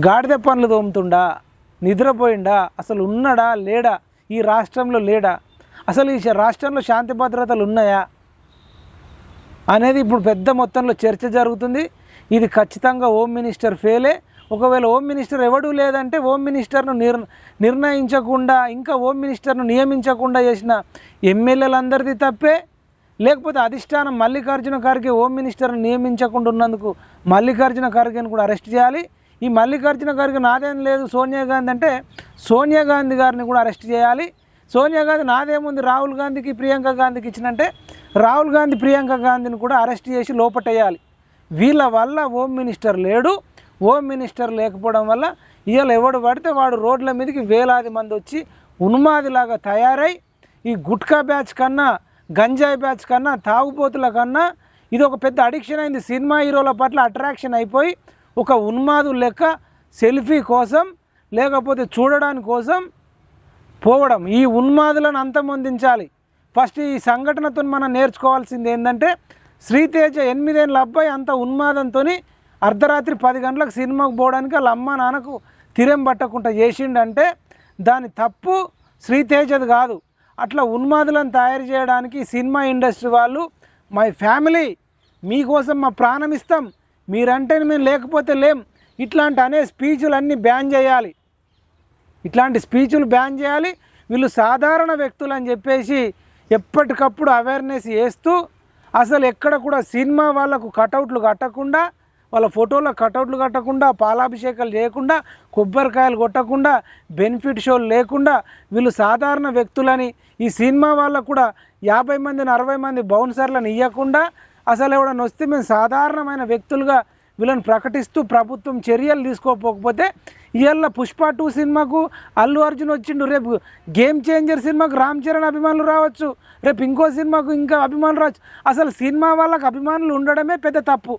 గాడిద పనులు తోముతుండా, నిద్రపోయిండా, అసలు ఉన్నాడా లేడా, ఈ రాష్ట్రంలో లేడా, అసలు ఈ రాష్ట్రంలో శాంతి భద్రతలు ఉన్నాయా అనేది ఇప్పుడు పెద్ద మొత్తంలో చర్చ జరుగుతుంది. ఇది ఖచ్చితంగా హోమ్ మినిస్టర్ ఫెయిలే. ఒకవేళ హోమ్ మినిస్టర్ ఎవడూ లేదంటే హోమ్ మినిస్టర్ను నిర్ణయించకుండా, ఇంకా హోమ్ మినిస్టర్ను నియమించకుండా చేసిన ఎమ్మెల్యేలందరిది తప్పే. లేకపోతే అధిష్టానం మల్లికార్జున ఖర్గే హోమ్ మినిస్టర్ను నియమించకుండా ఉన్నందుకు మల్లికార్జున ఖర్గేని కూడా అరెస్ట్ చేయాలి. ఈ మల్లికార్జున ఖర్గే నాదేం లేదు సోనియా గాంధీ అంటే సోనియా గాంధీ గారిని కూడా అరెస్ట్ చేయాలి. సోనియా గాంధీ నాదేముంది రాహుల్ గాంధీకి ప్రియాంక గాంధీకి ఇచ్చినంటే రాహుల్ గాంధీ ప్రియాంక గాంధీని కూడా అరెస్ట్ చేసి లోపటేయాలి. వీళ్ళ వల్ల హోమ్ మినిస్టర్ లేడు. హోమ్ మినిస్టర్ లేకపోవడం వల్ల ఇవాళ ఎవడు పడితే వాడు రోడ్ల మీదకి వేలాది మంది వచ్చి ఉన్మాదిలాగా తయారై ఈ గుట్కా బ్యాచ్ కన్నా, గంజాయి బ్యాచ్ కన్నా, తాగుబోతుల కన్నా ఇది ఒక పెద్ద అడిక్షన్ అయింది. సినిమా హీరోల పట్ల అట్రాక్షన్ అయిపోయి ఒక ఉన్మాదు లెక్క సెల్ఫీ కోసం లేకపోతే చూడడానికి కోసం పోవడం. ఈ ఉన్మాదులను అంతమొందించాలి. ఫస్ట్ ఈ సంఘటనతో మనం నేర్చుకోవాల్సింది ఏంటంటే శ్రీతేజ 8 ఏళ్ళ అబ్బాయి అంత ఉన్మాదంతో అర్ధరాత్రి 10 గంటలకు సినిమాకు పోవడానికి వాళ్ళ అమ్మ నాన్నకు తిరెం పట్టకుండా చేసిండంటే దాని తప్పు శ్రీతేజది కాదు. అట్లా ఉన్మాదులను తయారు చేయడానికి సినిమా ఇండస్ట్రీ వాళ్ళు మై ఫ్యామిలీ మీకోసం మా ప్రాణం ఇస్తాం, మీరంటే మేము లేకపోతే లేం, ఇట్లాంటి అనే స్పీచులు అన్నీ బ్యాన్ చేయాలి. ఇట్లాంటి స్పీచులు బ్యాన్ చేయాలి. వీళ్ళు సాధారణ వ్యక్తులు అని చెప్పేసి ఎప్పటికప్పుడు అవేర్నెస్ చేస్తూ అసలు ఎక్కడ కూడా సినిమా వాళ్ళకు కటౌట్లు కట్టకుండా, వాళ్ళ ఫోటోలో కటౌట్లు కట్టకుండా, పాలాభిషేకాలు చేయకుండా, కొబ్బరికాయలు కొట్టకుండా, బెనిఫిట్ షోలు లేకుండా వీళ్ళు సాధారణ వ్యక్తులని, ఈ సినిమా వాళ్ళకు కూడా 50 మందిని 60 మంది బౌన్సర్లను ఇవ్వకుండా అసలు ఎవడన్నా వస్తే మేము సాధారణమైన వ్యక్తులుగా వీళ్ళని ప్రకటిస్తూ ప్రభుత్వం చర్యలు తీసుకోకపోతే ఇవాళ పుష్ప 2 సినిమాకు అల్లు అర్జున్ వచ్చిండు, రేపు గేమ్ చేంజర్ సినిమాకు రామ్ చరణ్ అభిమానులు రావచ్చు, రేపు ఇంకో సినిమాకు ఇంకా అభిమానులు రావచ్చు. అసలు సినిమా వాళ్ళకు అభిమానులు ఉండడమే పెద్ద తప్పు.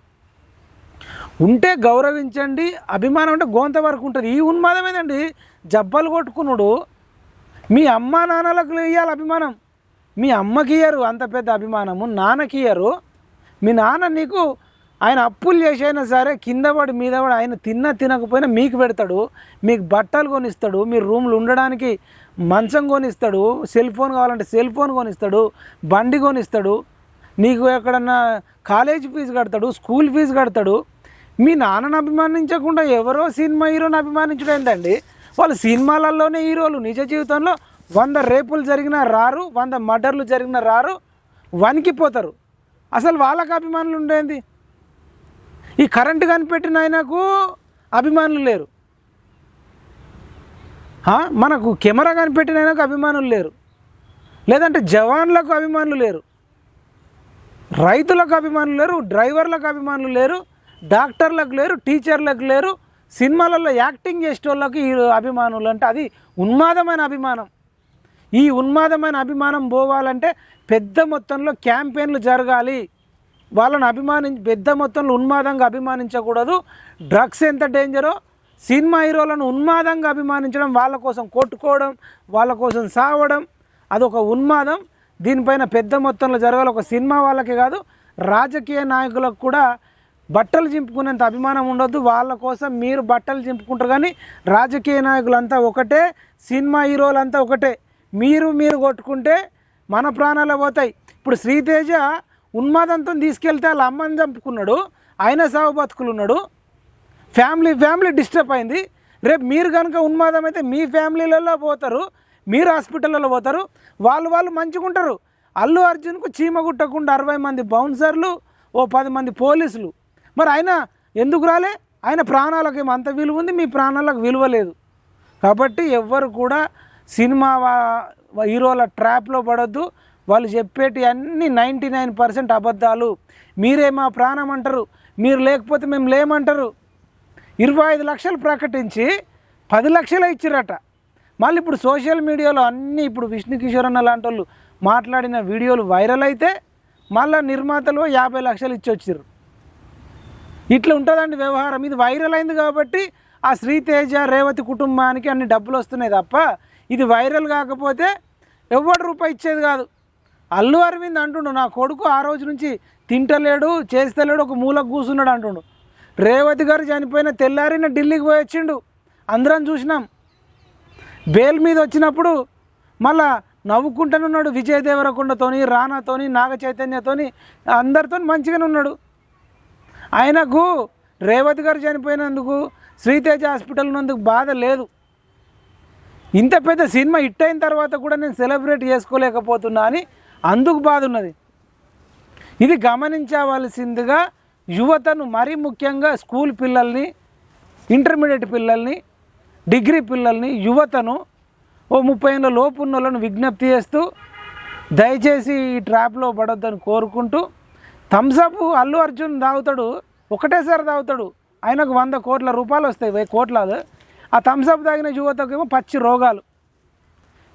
ఉంటే గౌరవించండి, అభిమానం అంటే గోంత వరకు ఉంటుంది. ఈ ఉన్మాదం ఏంటండి, జబ్బలు కొట్టుకున్నాడు. మీ అమ్మ నాన్నలకు ఇవ్వాలి అభిమానం, మీ అమ్మకి ఇయ్యరు అంత పెద్ద అభిమానము, నాన్నకి ఇయ్యరు. మీ నాన్న నీకు ఆయన అప్పులు చేసైనా సరే కింద పడి మీద పడి ఆయన తినకపోయినా మీకు పెడతాడు, మీకు బట్టలు కొనిస్తాడు, మీరు రూమ్లు ఉండడానికి మంచం కొనిస్తాడు, సెల్ ఫోన్ కావాలంటే సెల్ ఫోన్ కొనిస్తాడు, బండి కొనిస్తాడు, నీకు ఎక్కడన్నా కాలేజ్ ఫీజు కడతాడు, స్కూల్ ఫీజు కడతాడు. మీ నాన్నను అభిమానించకుండా ఎవరో సినిమా హీరోని అభిమానించడం ఏంటండి? వాళ్ళు సినిమాలలోనే హీరోలు, నిజ జీవితంలో 100 రేపులు జరిగినా రారు, 100 మర్డర్లు జరిగినా రారు, వణికిపోతారు. అసలు వాళ్ళకు అభిమానులు ఉండేది. ఈ కరెంటు కనిపెట్టిన ఆయనకు అభిమానులు లేరు, మనకు కెమెరా కనిపెట్టిన ఆయనకు అభిమానులు లేరు, లేదంటే జవాన్లకు అభిమానులు లేరు, రైతులకు అభిమానులు లేరు, డ్రైవర్లకు అభిమానులు లేరు, డాక్టర్లకు లేరు, టీచర్లకు లేరు, సినిమాలలో యాక్టింగ్ చేసే వాళ్ళకి ఈ అభిమానులు. అంటే అది ఉన్మాదమైన అభిమానం. ఈ ఉన్మాదమైన అభిమానం పోవాలంటే పెద్ద మొత్తంలో క్యాంపెయిన్లు జరగాలి. వాళ్ళని పెద్ద మొత్తంలో ఉన్మాదంగా అభిమానించకూడదు. డ్రగ్స్ ఎంత డేంజరో సినిమా హీరోలను ఉన్మాదంగా అభిమానించడం, వాళ్ళ కోసం కొట్టుకోవడం, వాళ్ళ కోసం సావడం, అదొక ఉన్మాదం. దీనిపైన పెద్ద మొత్తంలో జరగాలి. ఒక సినిమా వాళ్ళకే కాదు, రాజకీయ నాయకులకు కూడా బట్టలు చింపుకునేంత అభిమానం ఉండొద్దు. వాళ్ళ కోసం మీరు బట్టలు చింపుకుంటారు, కానీ రాజకీయ నాయకులంతా ఒకటే, సినిమా హీరోలంతా ఒకటే. మీరు కొట్టుకుంటే మన ప్రాణాలు పోతాయి. ఇప్పుడు శ్రీతేజ ఉన్మాదంతో తీసుకెళ్తే వాళ్ళ అమ్మని చంపుకున్నాడు, ఆయన సాగు బతుకులున్నాడు, ఫ్యామిలీ డిస్టర్బ్ అయింది. రేపు మీరు కనుక ఉన్మాదం అయితే మీ ఫ్యామిలీలలో పోతారు, మీరు హాస్పిటల్లో పోతారు, వాళ్ళు మంచిగా ఉంటారు. అల్లు అర్జున్కు చీమ గుట్టకుండా 60 మంది బౌన్సర్లు, ఓ 10 మంది పోలీసులు. మరి ఆయన ఎందుకు రాలే? ఆయన ప్రాణాలకు ఏమో అంత విలువ ఉంది, మీ ప్రాణాలకు విలువ లేదు. కాబట్టి ఎవ్వరు కూడా సినిమా హీరోల ట్రాప్లో పడొద్దు. వాళ్ళు చెప్పేటి అన్నీ 99% అబద్ధాలు. మీరేమో ప్రాణం అంటారు, మీరు లేకపోతే మేము లేమంటారు. 25 లక్షలు ప్రకటించి 10 లక్షలే ఇచ్చిరట. మళ్ళీ ఇప్పుడు సోషల్ మీడియాలో అన్నీ ఇప్పుడు విష్ణు కిషోర్ అన్న లాంటి వాళ్ళు మాట్లాడిన వీడియోలు వైరల్ అయితే మళ్ళీ నిర్మాతలు 50 లక్షలు ఇచ్చొచ్చారు. ఇట్లా ఉంటుందండి వ్యవహారం. ఇది వైరల్ అయింది కాబట్టి ఆ శ్రీతేజ రేవతి కుటుంబానికి అన్ని డబ్బులు వస్తున్నాయి తప్ప ఇది వైరల్ కాకపోతే ఎవడు రూపాయి ఇచ్చేది కాదు. అల్లు అరవింద్ అంటుండు, నా కొడుకు ఆ రోజు నుంచి తింటలేడు, చేస్తలేడు, ఒక మూలకు కూర్చున్నాడు అంటుండు. రేవతి గారు చనిపోయిన తెల్లారిన ఢిల్లీకి పోయి వచ్చిండు, అందరం చూసినాం. బెయిల్ మీద వచ్చినప్పుడు మళ్ళా నవ్వుకుంటూనే ఉన్నాడు. విజయ్ దేవరకొండతోని, రానాతోని, నాగ చైతన్యతోని అందరితో మంచిగానే ఉన్నాడు. ఆయనకు రేవతి గారు చనిపోయినందుకు, శ్రీతేజ హాస్పిటల్ ఉన్నందుకు బాధ లేదు. ఇంత పెద్ద సినిమా హిట్ అయిన తర్వాత కూడా నేను సెలబ్రేట్ చేసుకోలేకపోతున్నా అని అందుకు బాధ ఉన్నది. ఇది గమనించవలసిందిగా యువతను, మరీ ముఖ్యంగా స్కూల్ పిల్లల్ని, ఇంటర్మీడియట్ పిల్లల్ని, డిగ్రీ పిల్లల్ని, యువతను, ఓ 30 ఏళ్ళ లోపు ఉన్న వాళ్ళను విజ్ఞప్తి చేస్తూ దయచేసి ఈ ట్రాప్లో పడొద్దని కోరుకుంటూ, థమ్సప్ అల్లు అర్జున్ తాగుతాడు, ఒకటేసారి తాగుతాడు, ఆయనకు 100 కోట్ల రూపాయలు వస్తాయి, 1000 కోట్ల. ఆ థమ్సప్ తాగిన యువతకేమో పచ్చి రోగాలు.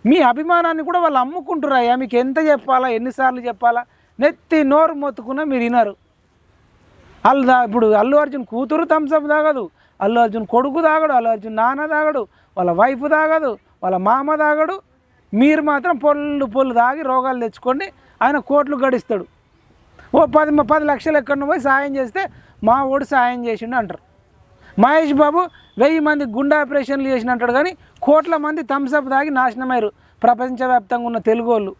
మీ అభిమానాన్ని కూడా వాళ్ళు అమ్ముకుంటున్నాయా? మీకు ఎంత చెప్పాలా, ఎన్నిసార్లు చెప్పాలా? నెత్తి నోరు మొత్తుకున్నా మీరు వినరు. ఇప్పుడు అల్లు అర్జున్ కూతురు థమ్సప్ తాగదు, అల్లు అర్జున్ కొడుకు తాగడు, అల్లు అర్జున్ నాన్న తాగడు, వాళ్ళ వైఫ్ తాగదు, వాళ్ళ మామ తాగడు. మీరు మాత్రం పొల్లు తాగి రోగాలు తెచ్చుకోండి, ఆయన కోట్లు గడిస్తాడు. ఓ 10 లక్షలు ఎక్కడో పోయి సాయం చేస్తే మా ఓడు సాయం చేసిండు అంటారు. మహేష్ బాబు 1000 మంది గుండె ఆపరేషన్లు చేసిన అంటాడు, కానీ కోట్ల మంది థమ్సప్ తాగి నాశనమయ్యారు. ప్రపంచవ్యాప్తంగా ఉన్న తెలుగు వాళ్ళు.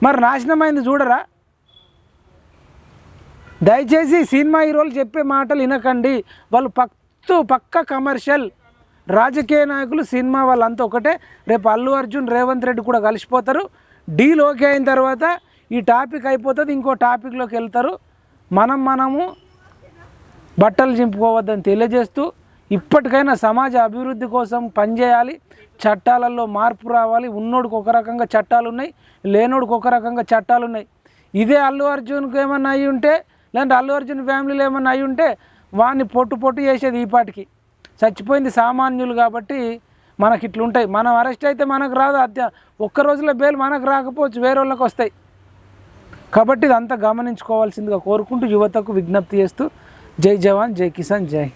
మరి నాశనమైంది చూడరా? దయచేసి సినిమా హీరోలు చెప్పే మాటలు వినకండి. వాళ్ళు పక్క కమర్షియల్. రాజకీయ నాయకులు, సినిమా వాళ్ళంతా ఒకటే. రేపు అల్లు అర్జున్, రేవంత్ రెడ్డి కూడా కలిసిపోతారు. డీల్ ఓకే అయిన తర్వాత ఈ టాపిక్ అయిపోతుంది, ఇంకో టాపిక్లోకి వెళ్తారు. మనము బట్టలు చింపుకోవద్దని తెలియజేస్తూ, ఇప్పటికైనా సమాజ అభివృద్ధి కోసం పనిచేయాలి. చట్టాలలో మార్పు రావాలి. ఉన్నోడికి ఒక రకంగా చట్టాలు ఉన్నాయి, లేనోడికి ఒక రకంగా చట్టాలు ఉన్నాయి. ఇదే అల్లు అర్జున్కి ఏమన్నా అయ్యి ఉంటే, లేదంటే అల్లు అర్జున్ ఫ్యామిలీలో ఏమన్నా అయ్యి ఉంటే వాడిని పొట్టు చేసేది ఈ పాటికి. చచ్చిపోయింది సామాన్యులు కాబట్టి మనకి ఇట్లుంటాయి. మనం అరెస్ట్ అయితే మనకు రాదు, ఒక్క రోజులో బెయిల్ మనకు రాకపోవచ్చు, వేరే వాళ్ళకి వస్తాయి. కాబట్టి ఇదంతా గమనించుకోవాల్సిందిగా కోరుకుంటూ యువతకు విజ్ఞప్తి చేస్తూ, జై జవాన్, జై కిసాన్, జై.